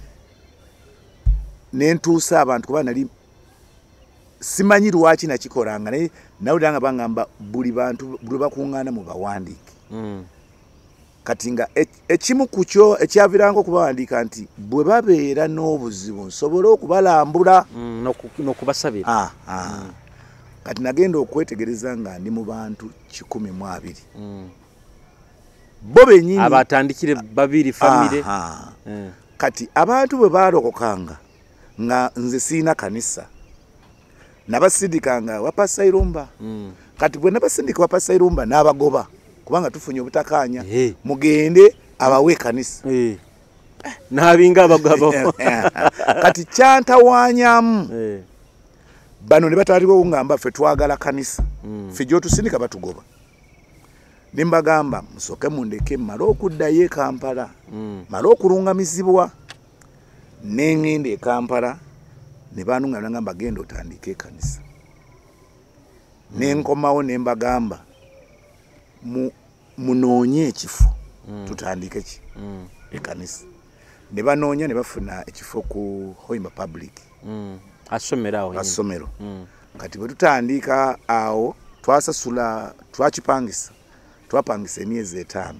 ntuusa abantu kuba nali simanyi lwaki nakikolanga naye nawulira bangamba buli bantu bwe bakuŋŋaana mu bawandiike. Kati nga ekimu ku kyo ekyaviranga okubawandiika nti bwe babeera n'obuzibu nsobole okubalambula n'okubasabira. Kati nagenda okwetegereza nga ndi mu bantu 12. Bo benyini abatandikire 2 family. Kati abantu bwe balokokanga nga nze siina kanisa nabasindikanga wa Pasa Irumba. Kati bwe nabasindika wa Pasa Irumba n'abagoba kubanga tufunye obutakanya mugende abawe kanisa. N'abinga abagabo. Kati kyantawanyamu bano ne bataliwo ngamba ffe twagala kanisa ffe gyotusindika batugoba. Ne mbagamba musoke mundeke mmale okuddayo e Kampala mmale okulungamizibwa. Ne ngenda e Kampala ne banuŋŋamya ngamba genda otandike kanisa. Ne nkomawo ne mbagamba munoonye ekifo tutandike ki ekanisa. Ne banoonya ne bafuna ekifo ku Hoima Public. Asomero. Kati bwe tutandika awo twasasula twakipangisa. Twapangisa emyezi 5.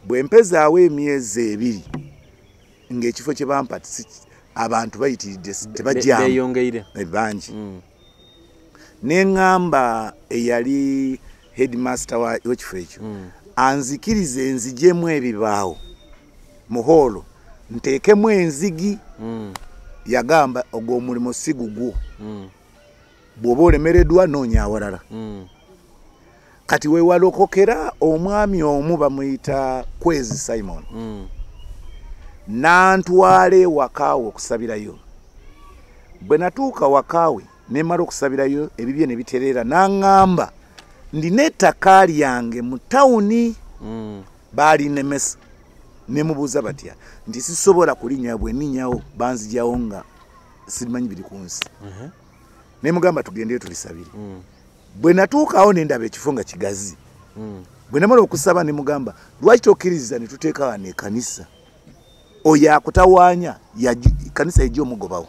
Bwe mpezaawo emyezi 2 ng'ekifo kye bampa abantu bayitiridde tebajjamu beyongeire bangi. Ne ngamba eyali headmaster w'ekifo ekyo anzikirize enzijemu ebibaawo mu holo nteekemu enzigi. Yagamba ogw'omulimu si gugwo. Bw'oba olemereddwa noonya awalala. Kati we walokokera omwami omu bamuyita Kwezi Simon. Nantwale wakaawe okusabirayo. Bwe natuuka wakaawe ne mala okusabirayo ebibye ne bitereera n'angamba ndina ettaka lyange mu tawuni. Baali nemesa ne mubuuza batya nti sisobola kulinnya bwe ninyawo banzijawo nga simanyi biri ku nsi. ne mugamba tugende tulisabire bwe natuukawo nendaba ekifo nga kigazi bwe namala okusaba ne mugamba lwaki tokkiriza ne tuteeka wano ekanisa oyo akutawaanya kanisa ejja omugobawo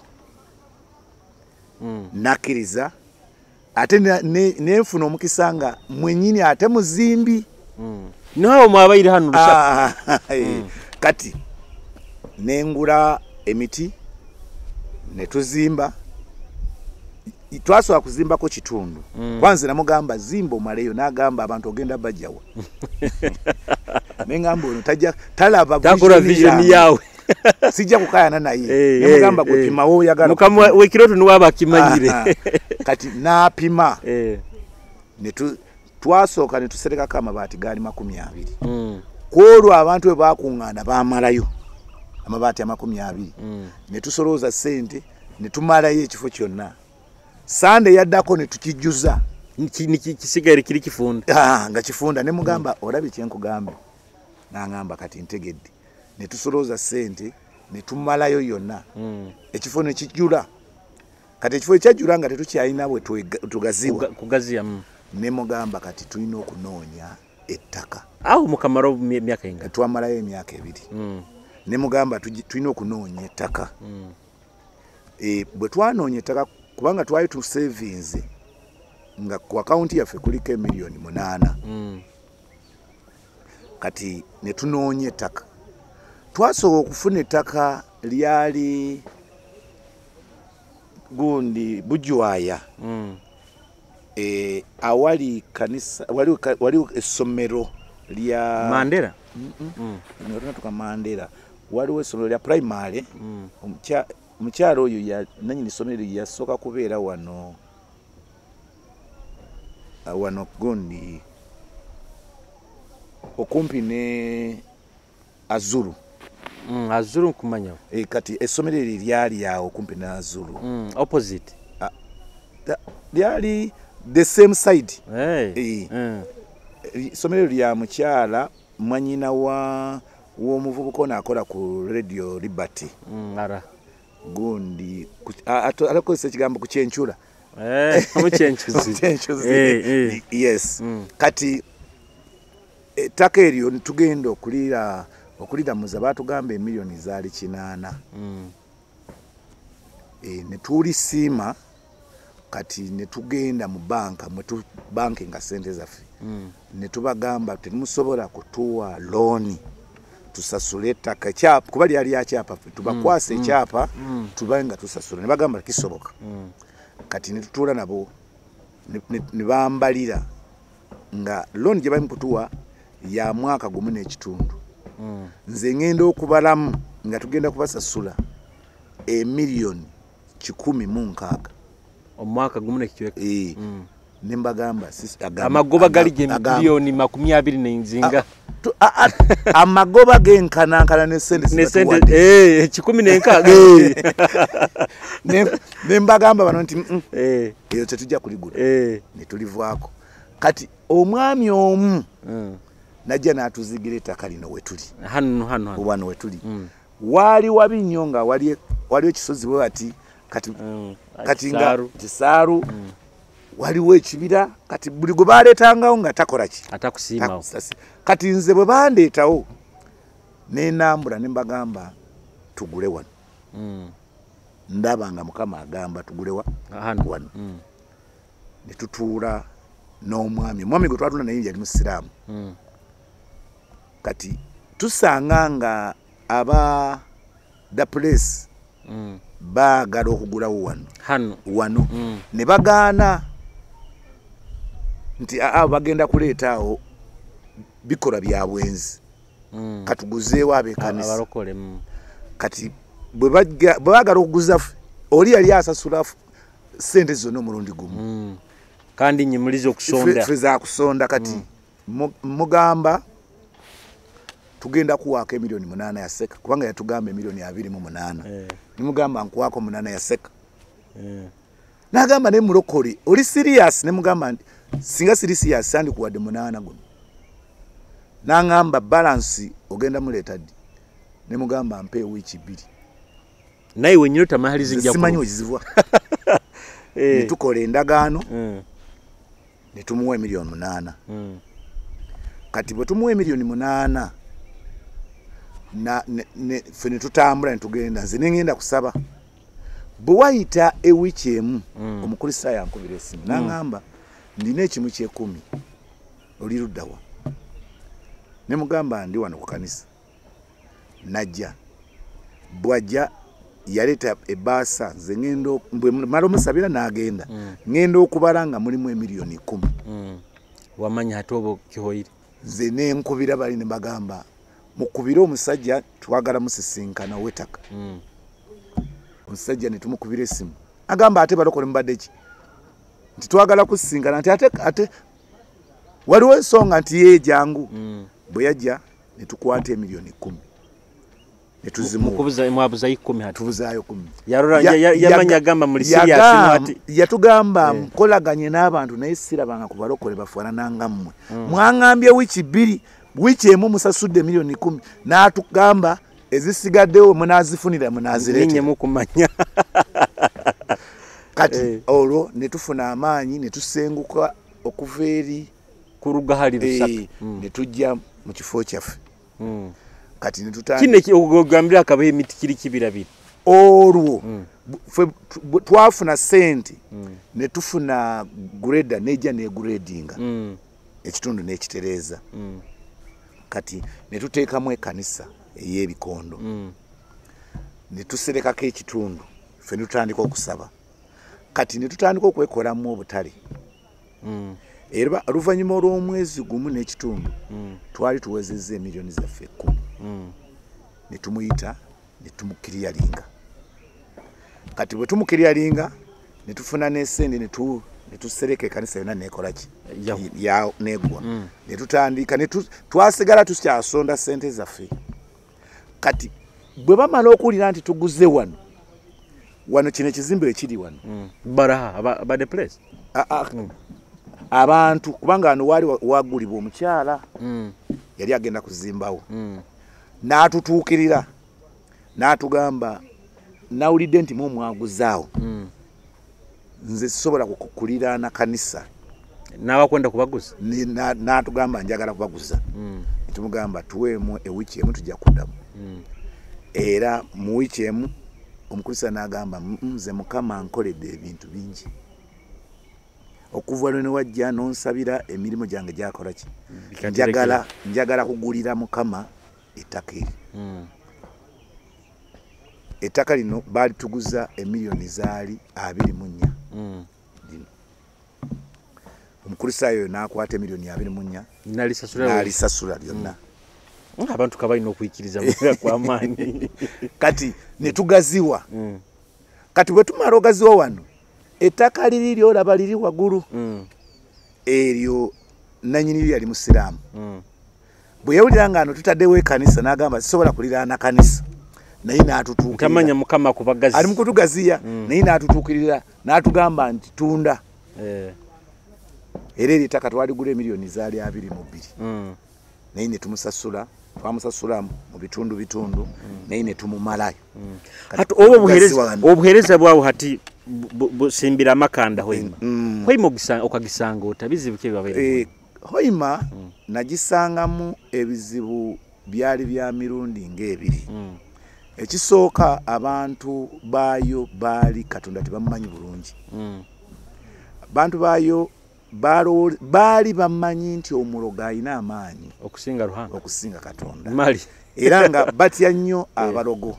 nakkiriza ate nenfuna omukisa nga mwenyini ate muzimbi nawe mwabaire hano kati nengula emiti ne tuzimba twasobola kuzimbako kitundu kwanze namugamba zimba omaleyo n'agamba abantu ogenda bajjawa nengamba ono talaba vision yawe sijja kukayana naye nemugamba gwe pimawo oyagala mukama wekiroto niwaba kimanyire kati napima twasooka ne tuserekako amabaati gaali 20 kwolwo abantu bwe bakuŋŋaana baamalayo amabaati 20 ne tusolooza ssente ne tumalayo ekifo kyonna sande yaddako ne tukijjuza kisigaire kiri kifunda nga kifunda ne mugamba olabye kyenkugambe n'aŋŋamba kati ntegedde ne tusolooza ssente ne tumalayo yonna ekifo ne kijjula kati ekifo ekyajjula nga tetukyalina bwe tugaziwa kugaziya ne mugamba kati tulina okunoonya ettaka awo mukamaro myaka inga twamalayo emyaka 2 ne mugamba tulina okunoonya ettaka bwe twanoonya ettaka kubanga twali tu savings nga ku akaunti yaffe kuliko $8,000,000 kati ne tunoonya ettaka twasobola okufuna ettaka lyali gundi Bujwaya awali kanisa wali essomero lya Mandela tuka Mandela waliwo essomero lya primary omukyalo oyo ya nanyini essomero yasooka kubeera wano gundi okumpi ne Azulu Azulu kumanya kati essomero lyali awo okumpi ne Azulu opposite lyali the same side essomero lya mukyala mwanyina w'omuvubuka ono akola ku Radio Liberty gundi alakozesa ekigambo ku kyenkyula yes kati ettaka eryo tugenda okuliramuza baatugamba emiliyoni zaali 8 ne tulisiima kati ne tugenda mu banka bankinga ssente zaffe ne tubagamba temusobola kutuwa looni tusasule ettaka kuba lyali yakyapa tubakwasa ekyapa tubenga tusasula ne bagamba kisoboka kati ne tutuula nabo ne bambalira nga looni gye bali kutuwa ya mwaka gumu n'ekitundu nze ngenda okubalamu nga tugenda kubasasula $1,160,000 omwaka gumu n'ekitundu ne mbagamba amagoba gali $1,20,000 n'enzinga amagoba genkanankana ne sente 16 ne mbagamba bano nti eyo tetujja kuligula ne tulivaako kati omwami omu najja n'atuzigira ettaka lino wetuli wano wetuli waali wabi nnyo nga waliwo ekisozi bwe bati kati nga kisaaru waliwo ekibira kati buli gwe baaleetangawo nga takola ki atakusiimawo kati nze bwe bandeetawo nenambula ne mbagamba tugule wano ndaba nga mukama agamba tugule wano ne tutuula n'omwami gwe twatunda naye yali musiraamu kati tusanga nga aba the place baagala okugulawo wano ne bagaana nti bagenda kuleetaawo bikola bya bwenzi katuguzeewo ab'ekkanisa kati bwe baagala okuguza oli yali asasula ssente zonna omulundi gumu kandi nyimuliza okusonda ffe zakusonda kati mugamba tugenda kuwaako $8,000,000 yaseka kubanga yatugamba $2,28,000 nimugamba nkuwaako 8 yaseka n'agamba ne mulokole oli serious ne mugamba singa serious sandi kuwadde 8 guno n'angamba balance ogenda muleeta ddi ne mugamba mpe wiki 2 naye wenyino tamahalizi njako simanyi ojizivwa ne tukola endagaano ne tumuwa miliyoni 8 kati bwe tumuwa miliyoni 8 ffe ne tutambula ne tugenda nze ne ngenda kusaba bwe wayita ewiki emu omukulisa yankubira esimu n'aŋŋamba ndina ekimu ky'ekumi oli luddawa ne mugamba ndi wano ku kanisa najja bwajja yaleeta ebbaasa nze ngendo bwe mala omusabira n'agenda ngenda okubala nga mulimu emiliyoni 10 wamanya ate obo kihoire nze nenkubira bali ne bagamba mukubire omusajja twagala musisinkana wetaka omusajja ne tumukubira esimu agamba ate balokole mbadde ki nti twagala kusisinkana nti ate waliwo ensonga nti ye jangu bwe yajja ne tukwata emiliyoni 10 ne tuzimuwa mwabuza 10 hatu tubuzaayo 10 yamanya gamba muri serious ati yatugamba mkolaganye n'abantu naye sirabanga ku balokole bafaanana nga mmwe mwangambye wiki emu musasudde miliyoni 10 n'atugamba ezisigaddewo munazifunira munazirete ninye mukumanya kati olwo ne tufuna amaanyi ne tusenguka okuva eri ku rugahali rusaka ne tujja mu kifo kyaffe kati ne kine okugambira akabaye emiti kiri kibirabira olwo twafuna sente ne tufuna grader nejja ne gradinga ekitundu n'ekitereeza kati ne tuteekamu ekanisa ey'ebikondo ne tuserekako ekitundu ffe ne tutandika okusaba kati ne tutandika okwekolamu obutale era oluvannyuma olw'omwezi gumu n'ekitundu twali tuwezezza emiliyoni zaffe 10 ne tumuyita ne tumukiriyalinga kati bwe tumukiriyalinga ne tufuna n'esente ne tusereka ekanisa yonna nekola ki negwa ne tutandika twasigala tukyasonda sente zaffe kati bwe bamala okuwulira nti tuguze wano kino ekizimbe ekiri wano baraha aba the place abantu kubanga wano wali wagulibwa omukyala yali agenda kuzimbawo n'atutuukirira n'atugamba nawulidde nti mumwaguzaawo nze sisobola kukuliraana kanisa n'abakwenda kubaguza n'atugamba njagala kubaguza tumugamba tuweemu ewiki emu tujja kuddamu era mu wiki emu omukulisa n'agamba nze mukama nkoledde ebintu bingi okuva lwe ne wajja n'onsabira emirimu gyange gyakola ki njagala kugulira mukama ettaka eri ettaka lino baali tuguza emiliyoni zaali 24 omukulisaayo n'akwata emiliyoni 24 n'alisasula lyonna abantu kabalina okuyikiriza muga kw'amaanyi kati ne tugaziwa kati bwe tumala ogaziwa wano ettaka liri lyolaba liri waggulu eryo nanyini yali musiraamu bwe yawulira nga ano tutaddewo ekanisa n'agamba sisobola kuliraana kanisa naye n'atutuukirira tamanya mukama kubagazi ali mu kutugaziya naye n'atutuukirira n'atugamba nti tunda era ettaka twaligula emiliyoni zaali 22 naye ne twamusasula mu bitundu naye ne tumumalayo hati obuheereza bwawe hati busimbira amakanda hoima okagisanga otabizibu kye bibabeera hoima nagisangamu ebizibu byali bya mirundi ng'ebiri ekisooka abantu baayo baali katonda tebamumanyi bulungi abantu baayo baali bamanyi nti omulogo alina amaanyi okusinga katonda mali era nga batya nnyo abalogo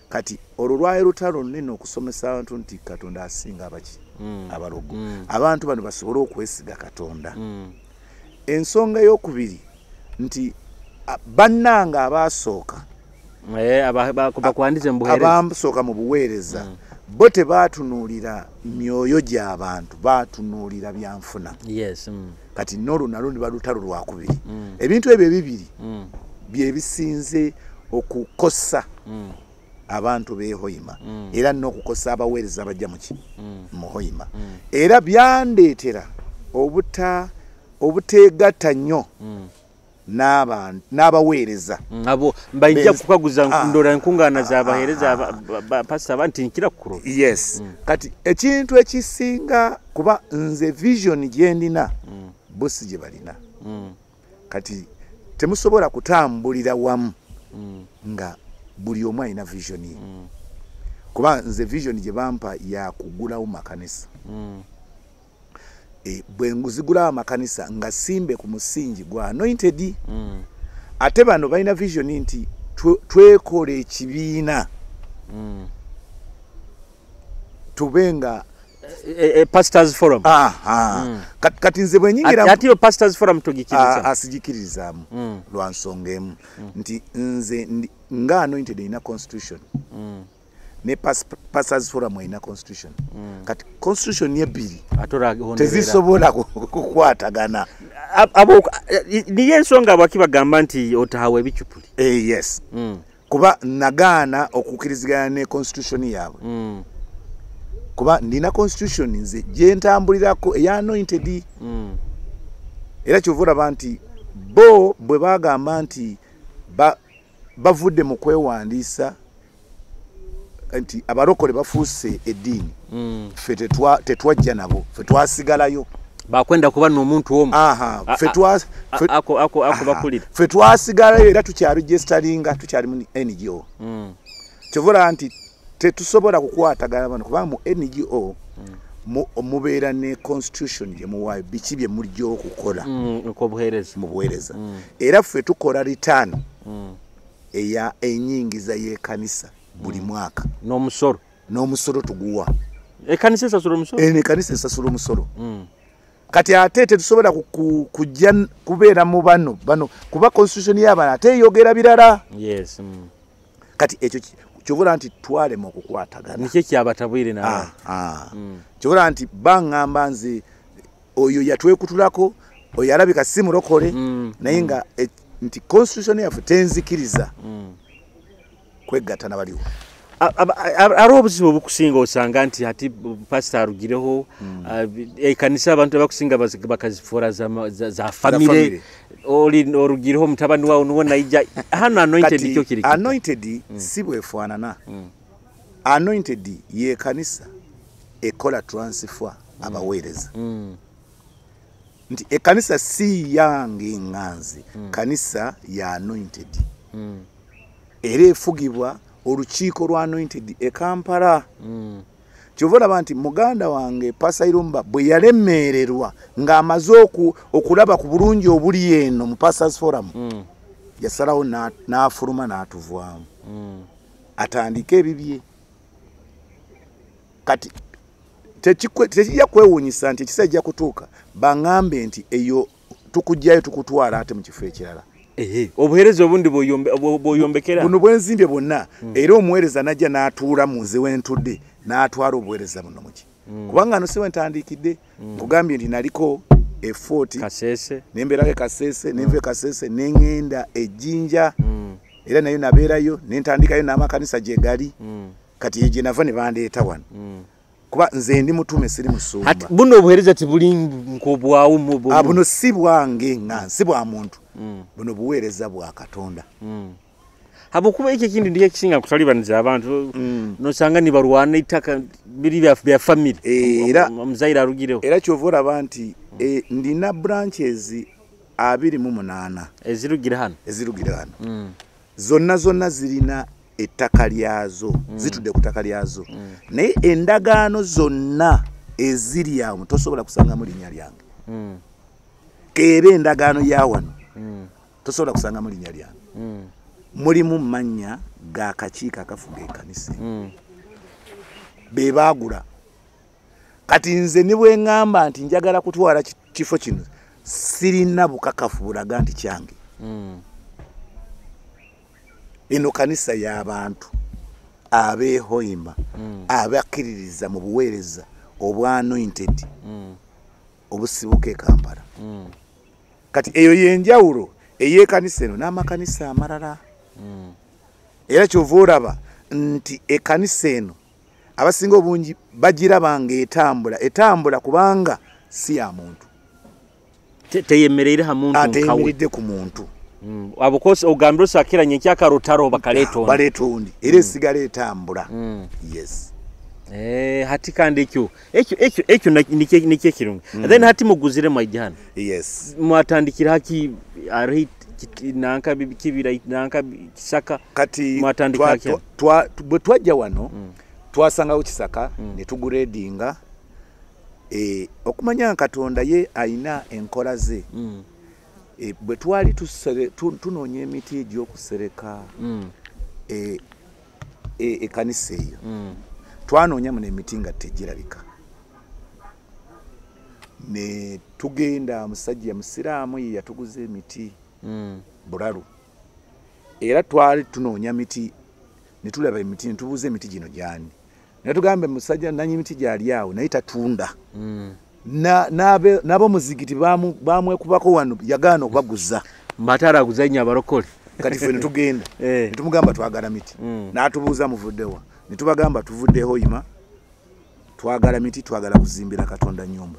kati olwo lwayo lutalo nnene okusomesa abantu nti katonda asinga abaki abalogo abantu bano basobole okwesiga katonda ensonga y'okubiri nti bannanga abasooka abasooka mu buweereza bo tebaatunuulira myoyo gy'abantu baatunuulira byanfuna kati n'olwo nalwo ne balutalo lwakubiri ebintu ebyo ebibiri bye bisinze okukosa abantu b'ehoima era n'okukosa abaweereza abajja mu hoima era byandeetera obuteegatta nnyo n'abaweereza abo mbayija kukaguza ndora enkungana z'abaheereza pastor banti nkira kulo. Yes. Kati ekintu ekisinga kuba nze vision gye ndina bosi gye balina. Kati temusobola kutambulira wamu nga buli omu alina vision ye. Kuba nze vision gye bampa ya kugulawo makanisa. Bwe nguzigulawo makanisa nga simbe ku musingi gwa anointed. Ate bano balina vision nti twekole ekibiina tubenga pastors forum. Kati nze bwe nyingira ati yo pastors forum tugikiriza asigikirizamu lwa nsonga emu nti nze nga anointed ina constitution ne pastors forum ina constitution kati constitution ye biri tezisobola kukwatagana abo niye nsonga abakibagamba nti otahawe ebichupuli. Yes. Kuba nagaana okukirizigana ne constitution yaabwe. Kuba ndina constitution nze gye ntambulirako eya anointed. Era kyovura banti bo bwe bagamba nti bavudde mu kwewandiisa nti abarokole bafuuse eddiini. Ffe tetwajja nabo, ffe twasigalayo. Bakwenda kuba n'omuntu omu. Ffe twasigalayo era tukyaregisteringa tukyali mu NGO. Kyovura nti tetusobola kukwatagana bano kuba mu NGO mubeera ne constitution gye muwaayo biki bye mulijja okukola mu buweereza. Era ffe tukola return eya enyingiza y'ekkanisa buli mwaka n'omusolo tuguwa. Ekkanisa esasula omusolo? Ekkanisa esasula omusolo. Kati ate tetusobola kujja kubeera mu bano kuba constitution y'abana ate yogera birala. Yes. Kati ekyo kyovula nti twalema okukwatagana. Nikyo kyabatabwire nawe. Kyovula nti baŋŋamba nze oyo yatwekutulako oyo alabika si mulokole naye nga nti constitution yaffe tenzikiriza kwegatta n'abaliwo. Aliwo obuzibu obukusinga osanga nti ati pastor arugireho ekkanisa abantu abakusinga bakazifuula za famire orugireho mutabani wawe nuwo naija hano anointed kyo kiri. Anointed si bwefaanana. Anointed ye kanisa ekola transfer abaweereza. Nti ekkanisa si yange nganzi, kanisa ya anointed. Era efugibwa olukiiko lwa anointed e Kampala. Kyovula banti muganda wange Pasairumba bwe yalemererwa ng'amaze okulaba ku bulungi obuli eno mu Pastors Forum. Yasalawo n'afuluma n'atuvaamu. Atandika ebibye. Kati tekijja kwewuunyisa nti ekisajja kutuuka baŋŋambe nti eyo tukujjayo tukutwala ate mu kifo ekirala. Obuheereza obundi bw'oyombekera buno bwenzimbye bwonna era omuweereza najja n'atuula mu nze wentudde n'atwala obuweereza buno muki kubanga no si wentandikidde nkugambye nti naliko effort Kasese nembeerako Kasese nenve Kasese neŋŋenda ejjinja era nayo nabeerayo nentandikayo n'amakanisa gye gali kati ye gye nava ne bandeeta wano kuba nze ndi mutume siri musumba. Buno obuheereza tebuli nk'obwawo buno si bwange nga si bwa muntu. Buno buweereza bwa Katonda. Habwokuba ekyo ekindi ndiyo ekisinga kutalibaniza abantu nosanga ni barwana itaka biri bya family era omuzaire arugireho. Era kyova olaba nti ndina branches 28 ezirugira hano. Zonna zirina ettaka lyazo zitudde ku ttaka lyazo naye endagaano zonna eziri awo tosobola kusanga mu linnya lyange. Era endagaano ya wano tosobola kusanga mu linnya lyange. Mulimu mannya ga kakiiko akafuga ekkanisa be baagula. Kati nze ne bwe ŋŋamba nti njagala kutwala kifo kino sirina bukakafu bulaga nti kyange. Eno kanisa y'abantu abeehoyima abakkiririza mu buweereza obwa anointed obusibuka e Kampala. Kati eyo y'enjawulo ey'ekkanisa eno n'amakanisa amalala. Era kyova olaba nti ekkanisa eno abasinga obungi bagiraba etambula kubanga si ya muntu. Teyemereire ha muntu ateyemeredde ku muntu. Abukosi ogambiro sakira nyekyaka rutaro bakaleto. Baletundi. Ere sigala etambula. Yes. Hati kandi ekyo nike kirungi. Then hati muguzire majana. Yes. Mwatandikira haki arate nanka bibikibira nanka kisaka kati mwatandika bwe twajja wano twasanga ukisaka ne tuguredinga okumanya Katonda ye aina enkola ze bwe twali tunonye emiti egy'okusereka ekanisa eyo twanonya mu emiti nga tegirabika ne tugenda musajja musiraamu yatuguze emiti Buraru era twali tunonya miti nitulaba emiti nitubuze emiti gino jani natugambe musajja nanyi miti gyali awo naita tunda nabo muzigiti bamwe kubako wano yagano baguza mbatara guzanya abarokole kati fene tugenda nitumugamba twagala miti natubuza muvuddewa nitubagamba tuvuddeho ima twagala miti twagala kuzimbira Katonda nyumba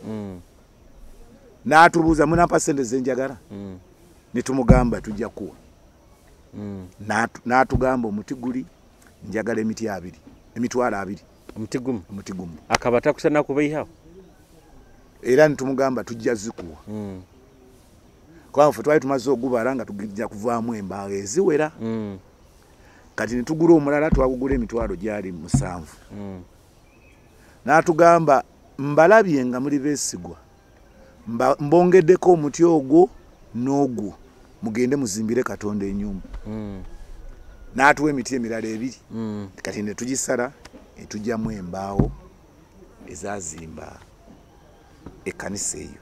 natubuza muna pasende zenjagala nitumugamba tujja kuwa natugamba omuti guli njagala emiti 2 emitwala 2 omuti gumu akabata kusana kubeihawo era nitumugamba tujja zikuwa kwa mfu twali tumaze ogubala nga tugijja kuvaamu embaawo eziwera kati nitugula omulala twagugula emitwalo gyali 7 natugamba mbalabye nga muli besigwa mbongeddeko omuti ogwo n'ogwo mugende muzimbire Katonda enyumba natuwe emiti emirala 2 kati ne tugisala etujjamu embaawo ezazimba ekanisa eyo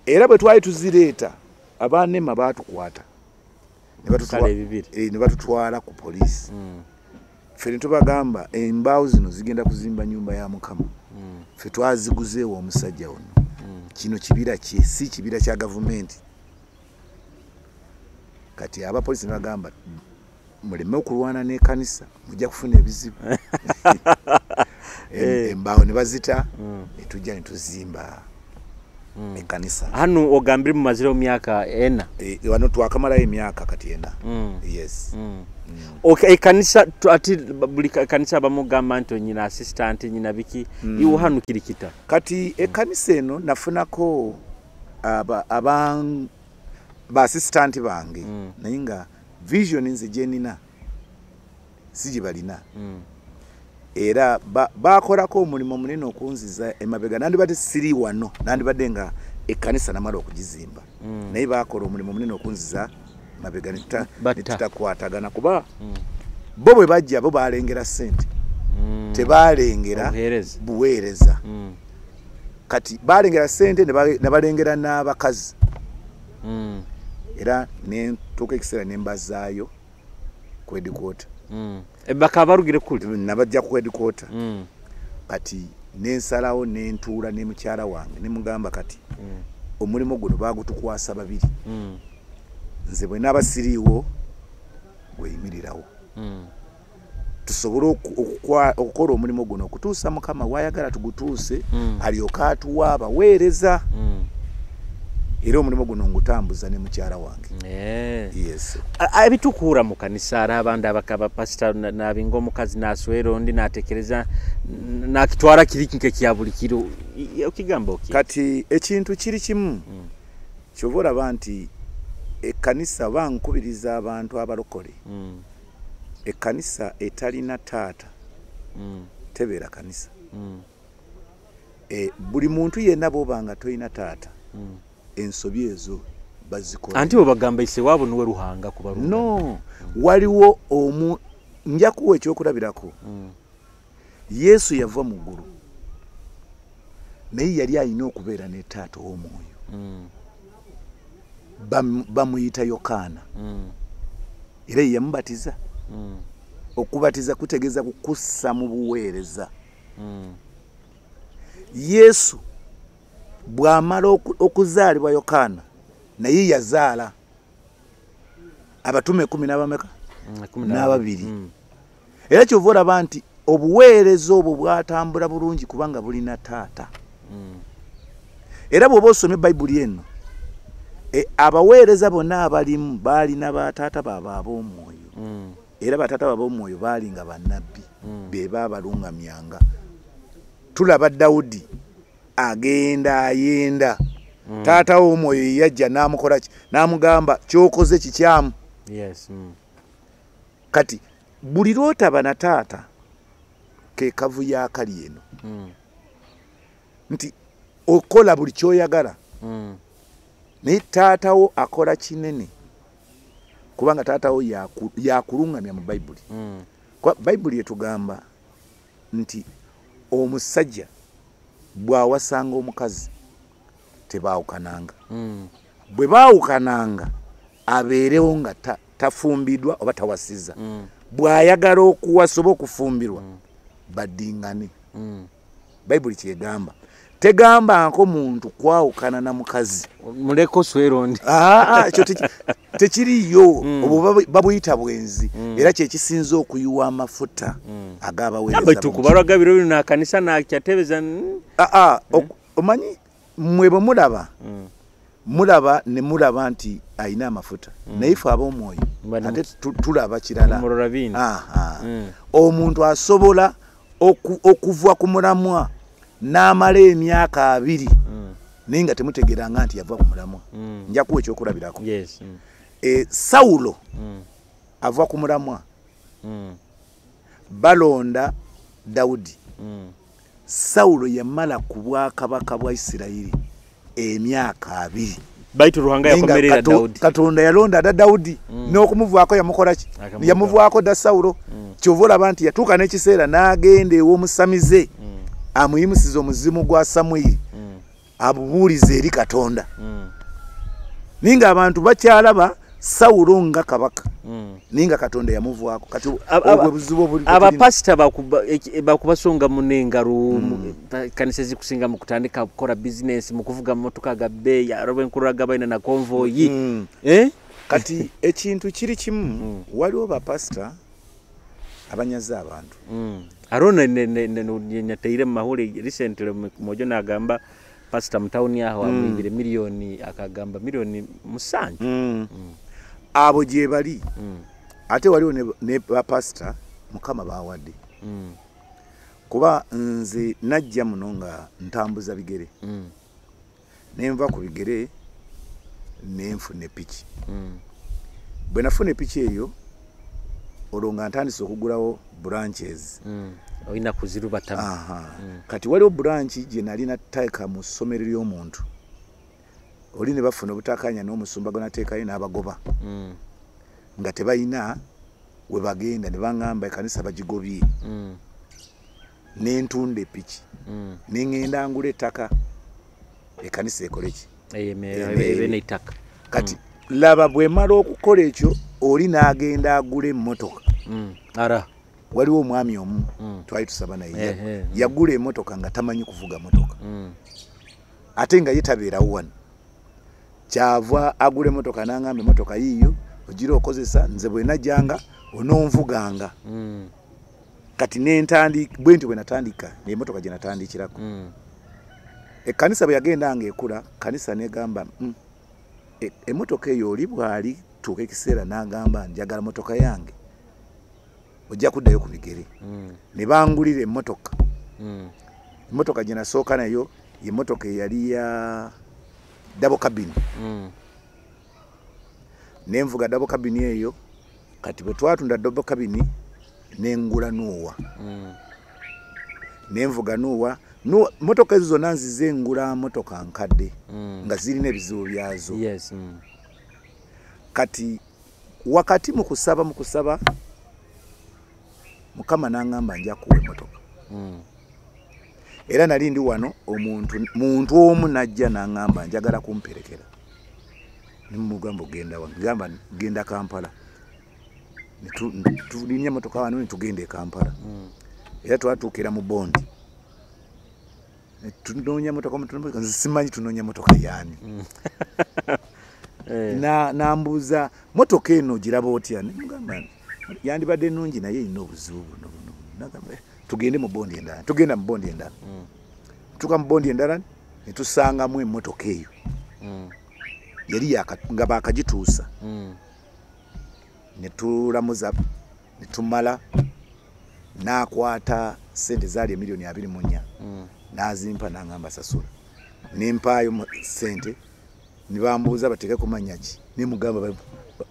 era bwe twali tuzireeta abanema batukwata ne batutwala ku poliisi ffe ne tubagamba embaawo zino zigenda kuzimba nyumba ya Mukama ffe twaziguzeewo omusajja ono kino kibira kye si kibira kya gavumenti kati abapolisi bagamba muleme okulwana n'ekanisa mujja kufuna ebizibu embaawo ne bazita etujja ne tuzimba ekanisa hano ogambire mu maziro myaka 4 wano twakamalayo emyaka kati 4 yes okay ekanisa ati buli kanisa bamugamba nti nyina assistant nyina biki iwo hano kirikita kati ekanisa eno nafunako ba assistant bange nainga vision nze jenina sijibalina era bakorako omulimo munene okunziza emabega nandi bade siri wano nandi badenga ekanisa namalo okugizimba naye bakola omulimo munene okunziza mabega nitakwatagana kuba bo bwe bajja bo balengera sente tebalengera buweereza kati balengera sente ne balengera n'abakazi era ne tukekisera nembazaayo kwedikota ebaka barugire kuli nabajja kwedikota kati nensalawo nentuula ne mukyala wange ne mugamba kati omulimo guno bagutukwasa 2 nze bwe nabasiriwo gweyimirirawo tusobole okukola omulimo guno okutuusa Mukama wayagala tugutuuse alyoka atuwa abaweereza era omulimo guno ngutambuza ne mukyala wange yes abitukura mu kanisa abandi abakaba pastor nabingo mukazi naswero ndi natekereza nakitwara kirikinke kyabulikiro okigamba oki kati ekintu kiri kimu kyovora banti ekanisa bankubiriza abantu abalokole ekanisa etalina taata tebera kanisa buli muntu yenna bobanga toyina taata ensobi ezo bazikola anti obagamba ise wabo nuwe ruhanga kubalunga no waliwo nja kuwe ekyokulabirako Yesu yava mu ggulu naye yali alina okubeera ne taata w'omwoyo bamuyita Yokaana era yamubatiza okubatiza kutegeeza kukussa mu buweereza Yesu bwamala okuzaalibwa Yokaana naye yazaala abatume 12 era kyovora banti obuweereza obwo bwatambula bulungi kubanga bulina taata era bw'oba osomye Bayibuli eno abaweereza bonna abalimu balina bataata baabwe ab'omwoyo era bataata baabwe ab'omwoyo baali nga bannabbi be baabalungamyanga. Tulaba Dawudi agenda ayenda taata w'omwoyo yajja n'amukola ki n'amugamba kyokoze kikyamu. Kati buli lwotaba na taata ke kavu yakali eno nti okola buli kyoyagala naye taatawo akola kinene kubanga taatawo yakulungamya mu Bayibuli. Bayibuli etugamba nti omusajja bw'awasanga omukazi tebaawukananga. Bwe baawukananga abeerewo nga tafumbiddwa oba tawasizza. Bw'ayagala okuwasa oba okufumbirwa baddingane. Bayibuli kyegamba. Tegamba nko muntu kwawukana na mukazi muleko swerondi ekyo tekiriyo obwo babuyita bwenzi era kyekisinza okuyiwa amafuta agabaweereza baitu kubalwaga biro bino akanisa nakyatebeza omanyi mmwe bwe mulaba ne mulaba nti ayina amafuta naye ife ab'omwoyo ate tulaba kirala. Omuntu asobola okuva ku mulamwa n'amala emyaka 2 naye nga temutegeranga nti yava ku mulamwa. Nja kuwa ekyokulabirako. Sawulo ava ku mulamwa balonda Dawudi. Sawulo yamala ku bwakabaka bwa Isirayiri emyaka 2. Baitu Ruhanga yakomerera Dawudi. Katonda yalonda da Dawudi n'okumuvaako yamukola ki? Yamuvaako da Sawulo. Kyovola abantu yatuuka n'ekiseera n'agenda ew'omusamize amuyimusiza omuzimu gwa Samwiri abubuulize eri Katonda. Ninga abantu bakyalaba Sawulo nga kabaka ninga Katonda yamuvaako. Kati obwe buzibu obuli abapasita bakubasonga munengaro kanisa zikusinga mu kutandika kukola business mu kuvuga motoka ga beeyi arobenkuraga baina na convoy. Kati ekintu kiri kimu waliwo bapasita abanyaza abantu. Arona nyateire mahuli recently mojo nagamba pastor mtauni aho amwibire milioni akagamba milioni 7. Abo je bali ate waliwo ne pastor mukama bawadde. Kuba nze najja muno nga ntambuza bigere nenva ku bigere nenfune piki. Bwe nafune piki eyo olonga ntandise okugulawo branches. Oyina kuziruba tamu. Kati waliwo branch gye nali nateeka mu ssomero ly'omuntu. Oli ne bafuna obutakanya n'omusumba gwe nateekayo n'abagoba. Nga tebayina we bagenda ne baŋŋamba ekkanisa bagigobye. N'entunda epiki. N'eŋŋenda ngula ettaka ekkanisa ekole ki? Ebe n'ettaka. Kati laba bwe mala okukola ekyo oli n'agenda agula emmotoka. Waliwo omwami omu twali tusaba naye yagula emmotoka nga tamanyi kuvuga motoka ate nga yetabeerawo wano. Kyava agula emmotoka n'angamba emmotoka yiiyo ogira okozesa nze bwe najjanga ononvuganga. Kati bwe nti bwe natandika emmotoka gye natandikirako. Ekkanisa bwe yagendanga ekula kanisa negamba emmotoka eyo oli bwali tuuka ekiseera n'agamba njagala motoka yange ojja kuddayo ku bigere. Ne bangulira emmotoka. Emmotoka gye nasooka nayo emmotoka eyali ya double cabin. Nenvuga double cabin eyo. Kati bwe twatunda double cabin nengula Nuwa. Nenvuga Nuwa. Motoka ezo zonna nzize ngula motoka nkadde nga zirina ebizibu byazo. Kati wakati mu kusaba Mukama n'angamba nja kuwa emmotoka. Era nali ndi wano muntu omu najja n'angamba njagala kumperekera. Nimugamba ogenda wano. Gamba genda Kampala. Tulinya motoka wano nitugende e Kampala. Era twatuukira mu bondi. Tunoonya motoka simanyi tunoonya motoka yani. Nambuuza motoka eno giraba otya? Nimugamba yandibadde nnungi naye ina obuzibu buno. Tugende mu bondi endala. Tugenda mu bondi endala. Tuka mu bondi endala ne tusangamu emmotoka eyo. yali nga bakagituusa ne tulamuza ne tumala n'akwata sente zaali miliyoni 24 n'azimpa n'angamba sasula nempaayo sente ne bambuuza bateke kumanya ki ne mugamba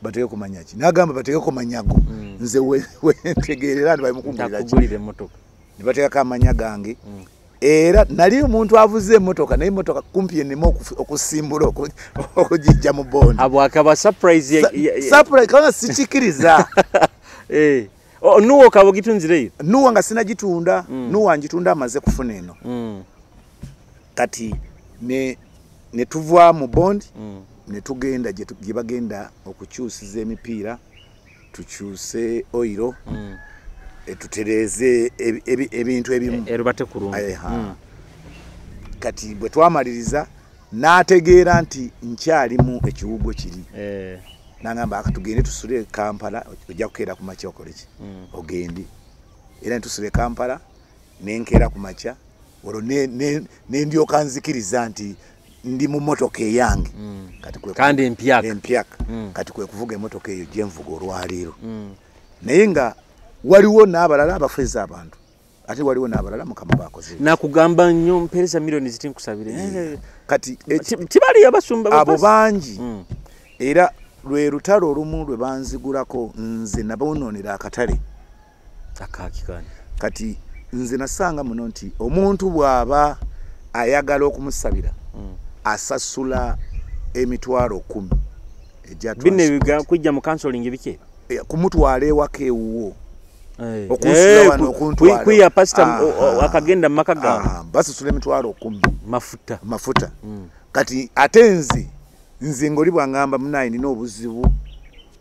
bateke kumanya ki n'agamba bateke kumanyago nze wentegeerera ndakugulira emmotoka ne batekako amanya gange era nali omuntu avuze emmotoka naye emmotoka kumpi enemu okusimbula okugijja mu bondi abo akaba surprise surprise kana sikikiriza nuwo kabo gitunzireyo nuwa nga sinagitunda nuwa njitunda amaze kufuna eno kati ne tuva mu bondi ne tugenda gye bagenda okukyusiza emipiira tukyuse oiro tutereze ebintu ebimu erubate kurungi kati bwe twamaliriza n'ategeera nti nkyalimu ekiwugo kiri nangamba akatugende tusule Kampala ojja kukeera ku makya okoleki ogendi era ntusule Kampala nenkeera ku makya olwo nendyoka nzikiriza nti ndi mu motoka eyange kati kandi empyaka kati kwe kuvuga emotoka eyo gye nvuga olwaleero naye nga waliwo n'abalala abafeza abantu ate waliwo n'abalala mukama bakoze nakugamba nnyo mpereza milioni zitinkusabire kati tibali abasumba abo bangi era lwe lutalo olumu lwe banzigulako nze naboononera akatale akakikani kati nze nasanga muno nti omuntu bw'aba ayagala okumusabira asasula emitwalo 10 ejja bine kujja mu counseling bike kumutwala ewaka ewuwo okusula wano okuntwala kuya pastor akagenda makaga basasula emitwalo 10 mafuta kati atenzi nze ngoli bwangamba munayi nina obuzibu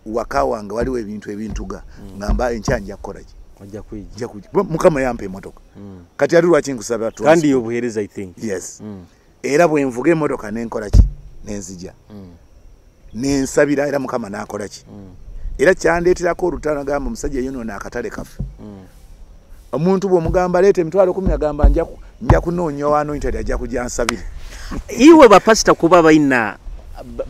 waka wange waliwo ebintu ebintuga ngamba enkyanja koraji ojja kwijja mukama yampa emotoka kati ali lwaki nkusaba kandi yobuhereza I think yes era bwe nvuga emotoka nenkola ki nenzija nensabira era mukama nakola ki era kyandeeterako olutalo gamba omusajja yonoona akatale kaffe omuntu bw'omugamba leeta emitwalo 10 agamba nja kunoonya wano intali ajja kujja nsabire iwe bapasita kuba balina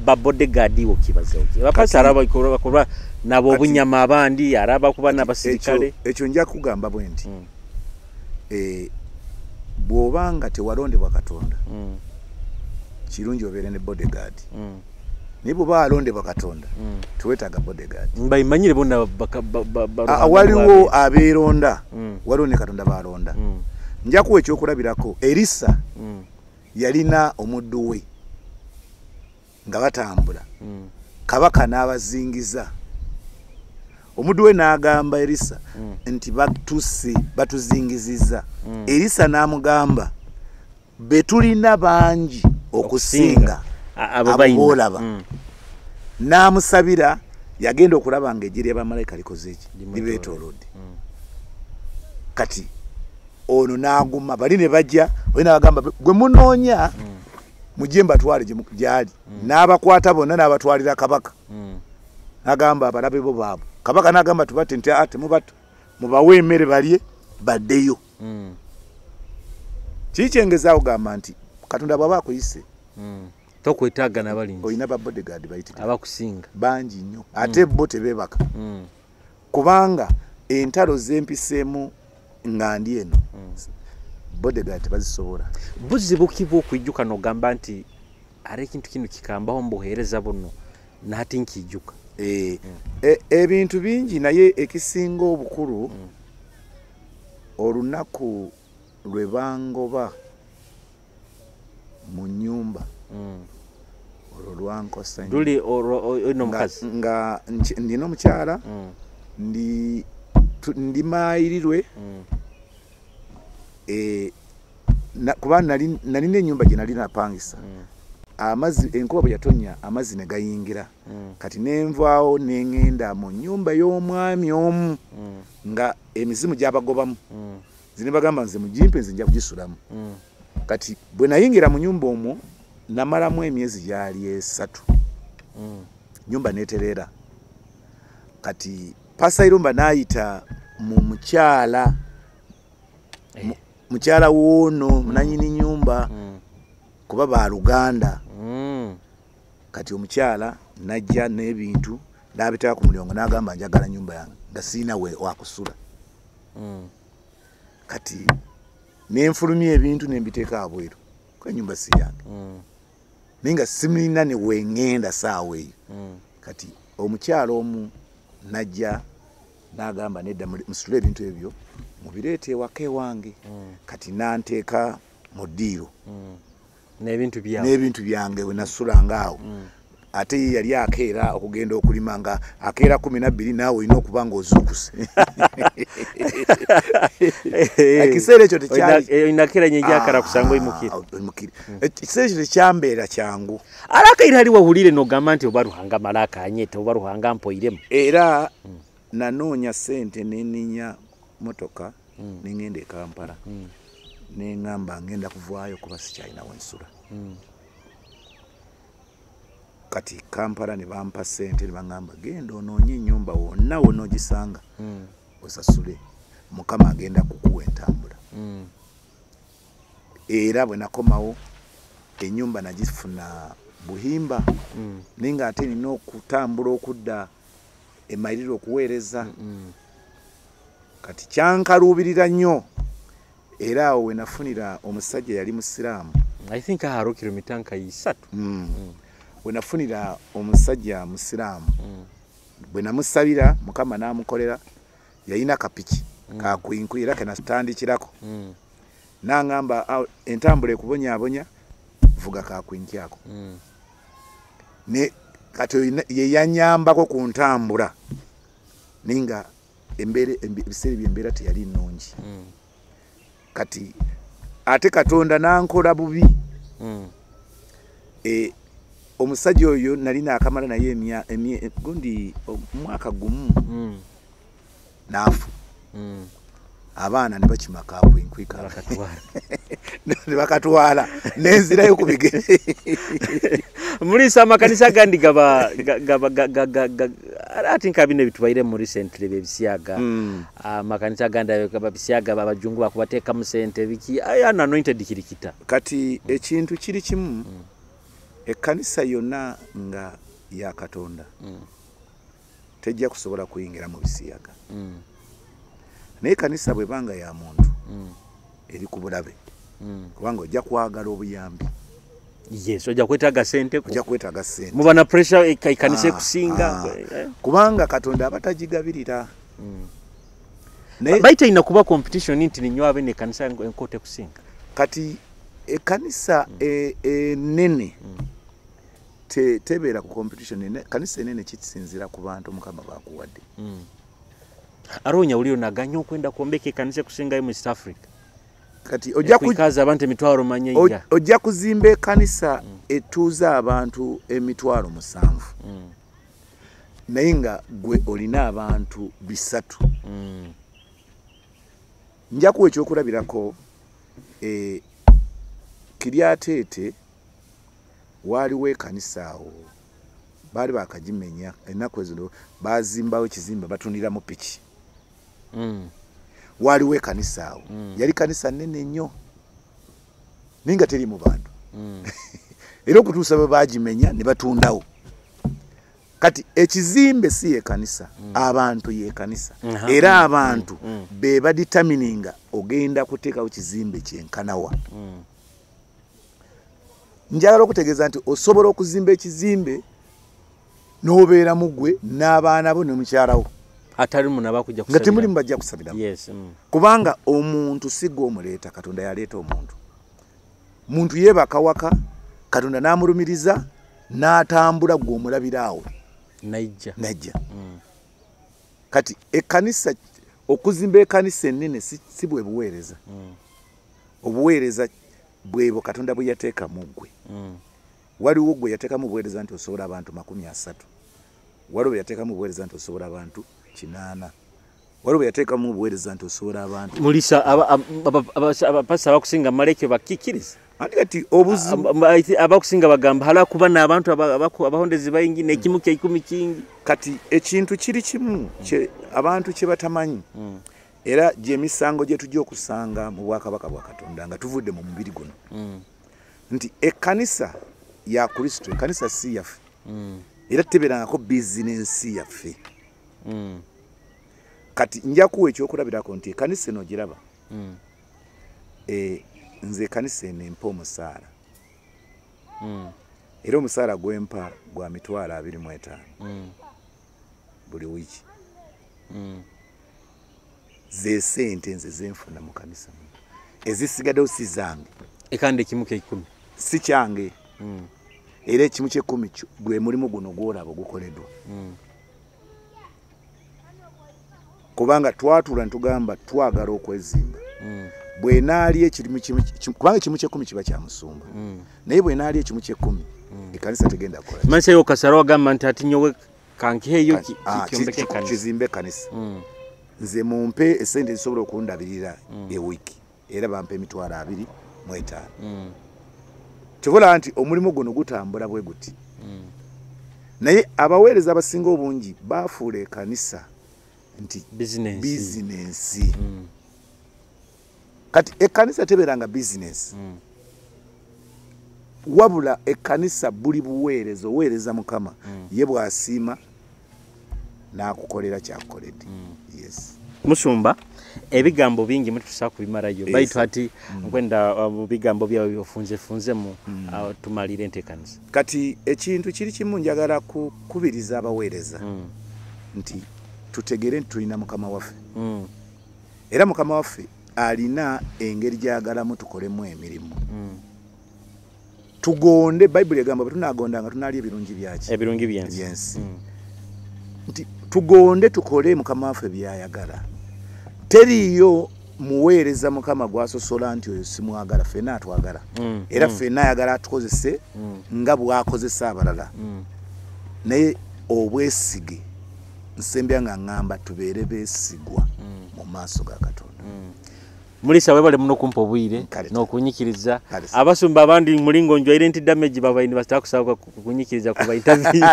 ba bodyguard wo kibaze oki bapasita araba kuba nabo obunyama abandi araba kuba n'abasirikale ekyo nja kugamba bwe nti bw'obanga tewalondebwa Katonda kirungi obeere ne bodyguard nibo balondebwa Katonda tuwetaga bodyguard mbayimanyire bonna waliwo abeeronda waliwo ne Katonda balonda nja kuwa ekyokulabirako Elisa yalina omuddu we nga batambula kabaka n'abazingiza omuddu we n'agamba Elisa nti batuzingiziza Elisa n'amugamba betulina bangi okusinga abolaba n'amusabira yagenda okulaba nga ejjeri y'abamalayika likoze eki libeetoolodde kati ono n'aguma bali ne bajja bali n'abagamba gwe munoonya mujje mbatwale gyali n'abakwata bonna n'abatwalira kabaka n'agamba abalabe bo baabo kabaka n'agamba tubate nti ate mubawe emmere balye baddeyo kikyengezaawo gamba nti Katonda bw'aba akuyise tokwetaaga n'abalinzi olina ba bodyguard bayitira abakusinga bangi nnyo ate bo tebeebaka kubanga entalo zempiseemu nga ndi eno bodyguard bazisobola buzibu kibu okwijjuka n'ogamba nti ara ekintu kino kikambaho mbuheereza buno naati nkijjuka ebintu bingi naye ekisinga obukulu olunaku lwe bangoba mu nnyumba olwo lwankosa luli ono mukazi nga ndina omukyala ndi maayirirwe kuba nalina ennyumba gye nali napangisa amazzi enkuba bwe yatonya amazzi ne gayingira kati nenvaawo neŋŋenda mu nnyumba y'omwami omu nga emizimu gy'abagobamu zine bagamba nze mugimpe nze nja kugisulamu kati bwe nayingira mu nnyumba omwo namalamu emyezi gyali 3 nyumba neterera kati pasa irumba naayita mu mukyala wono nanyini nyumba kuba ba Luganda kati omukyala najja n'ebintu n'abiteka ku mulyango n'agamba njagala nyumba yange nga siina wakusula. Kati nenfulumya ebintu nembiteeka abweru kwa nyumba si yange. Ninga simulina ne wengenda saawa eyo. Kati omukyala omu najja n'agamba nedda musitule ebintu ebyo mubireete ewaka ewange. Kati nanteeka mu ddiiro n'ebintu byange we nasulanga awo. Ate yali akeera okugenda okulima nga akeera 12 naawe olina okuba ng'ozuukuse. Ekiseera ekyo inakeera nyejakala kusanga imukira. Ekiseera ekyo tekyambeera kyangu. Alakaira ali wahulire n'ogamba nti oba Ruhanga malaka anyete oba Ruhanga mpoiremu. Era nanoonya ssente n'enninya motoka n'engenda e Kampala. N'engamba ngenda kuvaayo kuba sikyalina wensula. Kati Kampala ne bampa ssente ne bangamba genda onoonye ennyumba wonna wonoogisanga osasule Mukama agenda kukuwa entambula. Era bwe nakomawo ennyumba nagifuna buhimba ninga ate nina okutambula okudda emaliriro okuweereza. Kati kyankaluubirira nnyo era awo we nafunira omusajja yali musiraamu. I think aharukiro mitanka 3. We nafunira omusajja musiraamu. Bwe namusabira Mukama n'amukolera yalina kapiki kakwinku era kenatandikirako. N'angamba entambula ekubonyaabonya vuga kakwinki ako. Ne kati ye yanyambako ku ntambula ninga ebiseera by'embeera teyali nnungi. Kati ate Katonda n'ankola bubi. Omusajja oyo nali naakamala naye gundi omwaka gumu naafu. Abaana ne bakima kakwinkwika ne bakatwala nenzirayo ku bigere. Mulisa amakanisa gandi gaba ati nkabine bitubaire mu recently bebisyaga. Amakanisa gandi gaba bisyaga abajungu bakubateeka mu sente biki ayana anointed kirikita. Kati ekintu kiri kimu ekkanisa yonna nga ya Katonda tejja kusobola kuyingira mu bisiyaga. Naye kanisa bwe banga ya muntu eri ku bulabe kubanga ojja kwagala obuyambi. Yes, ojja kwetaaga sente. Ojja kwetaaga sente. Muba na pressure ikanise kusinga. Kubanga Katonda abatagigabirira. Baita inakuba competition nti ninywa abe ne kanisa enkote kusinga. Kati ekanisa nene tebeera ku competition nene. Kanisa enene kisinzira ku bantu Mukama bakuwadde. Aronya ulio naganya okwenda kwombeka kanisa kusinga mu East Africa. Kati ojja kukaza abantu emitwalo manya. Ojja kuzimba kanisa etuuza abantu emitwalo 7. Naye nga gwe olina abantu 3. Nja kuwa ekyokulabirako Kiryateete waliwo ekanisa awo baali bakagimenya ennaku ezo bazimbawo ekizimba batundiramu piki. Waliwo ekanisa awo yali kanisa nnene nnyo ninga teri mu bantu. Era okutuusa bwe bagimenya ne batundawo. Kati ekizimbe si ye kanisa, abantu ye kanisa. Era abantu be baditamininga ogenda kuteekawo kizimbe kyenkanawa. Njagala okutegeeza nti osobola okuzimba ekizimbe n'obeera mu ggwe n'abaana bo ne mukyalawo. Atali munaba kujja kusabira. Nga temuli mbajja kusabira. Yes. Kubanga omuntu siggo omuleeta, Katonda yaleeta omuntu. Muntu yeebaka waka, Katonda n'amulumiriza n'atambula gwe omulabiraawo. Najja. Kati ekkanisa okuzimba ekkanisa ennene si bwe buweereza. Obuweereza bwebo Katonda bwe yateeka mu ggwe. Waliwo gwe yateekamu obuweereza nti osobola abantu 30. Waliwo yateekamu obuweereza nti osobola abantu 8. Waliwo yateekamu obuweereza nti osobola abantu. Mulisa abapasa abakusinga maleke bakikiriza. Kati abakusinga bagamba hala kuba n'abantu abahondezi bayingi n'ekimu kya 10 kingi. Kati ekintu kiri kimu abantu kye batamanyi. Era gye misango gye tujja okusanga mu bwakabaka bwa Katonda nga tuvudde mu mubiri guno. Nti ekkanisa ya Kristo, ekkanisa si yaffe. era teberangako bizinensi yaffe. Kati nja kuwa ekyokulabirako nti ekkanisa eno giraba. Nze ekkanisa eno empa omusaala. Era omusaala gwempa gwa $25,000 buli wiiki. Ze sente nze zenfuna mu kanisa. Ezisigaddewo si zange. Ekande ekimu ky'ekikumi si kyange. Era ekimu ky'ekumi gwe mulimu guno gw'olaba gukoleddwa. Kubanga twatula ntugamba twagala okwezimba. Bwe naali ekirimu kubanga ekimu ky'ekumi kiba kya musumba. Naye bwe naali ekimu ky'ekumi ekkanisa tegenda kukola. Mansa yo kasaro agamba nti ati nyowe kankiheyo kyombeke kanisa. Kizimbe kanisa. Nze mumpe esente zisobola okundabirira ewiki. Era bampe $25,000. Kivola nti omulimu guno gutambula bwe guti. Naye abaweereza abasinga obungi bafuula ekkanisa nti bizinensi. Kati ekkanisa teberanga bizinensi. Wabula ekkanisa buli buweereza oweereza Mukama ye bw'asiima n'akukolera kyakukoledde. Yes. Musumba ebigambo bingi mutusa kubimarayo baitu ati nkwenda bigambo byawe byofunzemu tumalire entekanisa. Kati ekintu kiri kimu njagala kukubiriza abaweereza nti tutegere nti tulina Mukama waffe. Era Mukama waffe alina engeri gy'agalamu tukolemu emirimu. Tugonde Bayibuli egamba tunagondanga tunali ebirungi byaki. Ebirungi byensi. Nti tugonde tukole Mukama waffe byayagala. Teriyo muweereza Mukama gwasosola nti oyo simwagala ffenna atwagala. Era ffenna ayagala atukozese nga bw'akozesa abalala. Naye obwesige nsembya nga ngamba tubeere beesigwa mu maaso ga Katonda. Mulisa webale muno kumpa obwire n'okunyikiriza abasumba abandi mulingo njwaire nti damage babaini batakusaba kunyikiriza kuba interview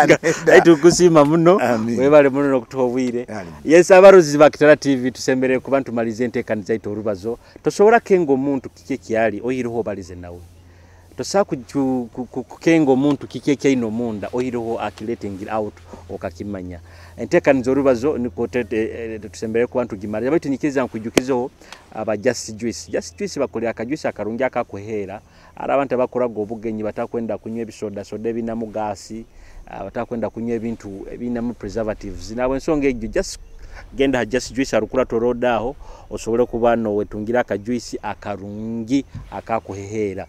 aitu kusima muno webale muno n'okutuwa obwire. Yes, abarozi ba Kitara TV tusembere ku bantu malize enteekaniza ito olubazo tosobola kengo omuntu kike kyali oyiriho balize nawe tosa kukengo omuntu kike kyino munda oyiriho accumulating out okakimanya enteekaniza olubazo niko tusembere ku bantu gimara baitu nyikiriza nkujukizo aba Just Juice bakolera akajuice akarungi akakuhera ara abantu abakoraga obugenyi batakwenda kunywa ebisoda ebinamu gasi batakwenda kunywa ebintu ebinamu preservatives nawe ensonga egyo just genda Just Juice arukura torodaho osobole kubano wetungira akajuice akarungi akakuhera.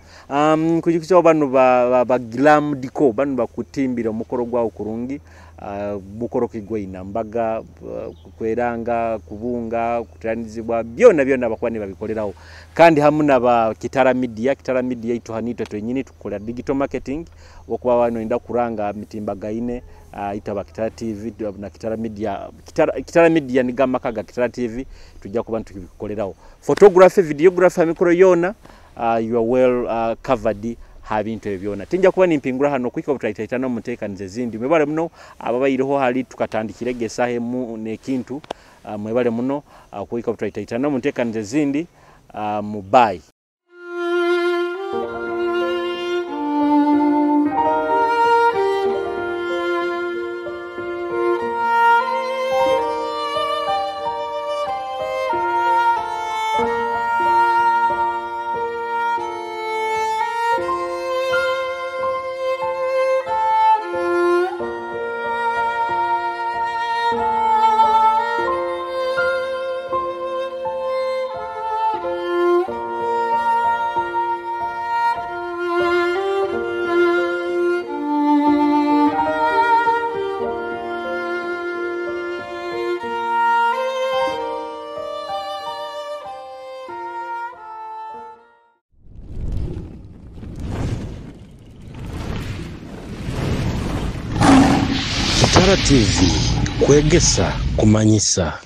Kujukizo bano ba glam diko bano bakutimbira omukoro gwa okurungi mukoro kigweina mbaga kweranga kubunga kutanizibwa byona bakwani babikoleraho kandi hamuna ba Kitara Media ito hanito twenyini tukola digital marketing okuba wano enda kuranga mitimbaga ine itaba Kitara TV na Kitara Media ni gama kaga Kitara TV tujja kuba tukikoleraho photography videography amikoro yona you are well covered habintu ebyona tinja kuba nimpingura hano kwika butaitaitana muteekanize zindi mwebale muno ababayiriho hali tukatandikire gesahe mu nekintu mwebale muno kwika butaitaitana muteekanize zindi mubai. Kitara TV, Kwegesa, Kumanyisa.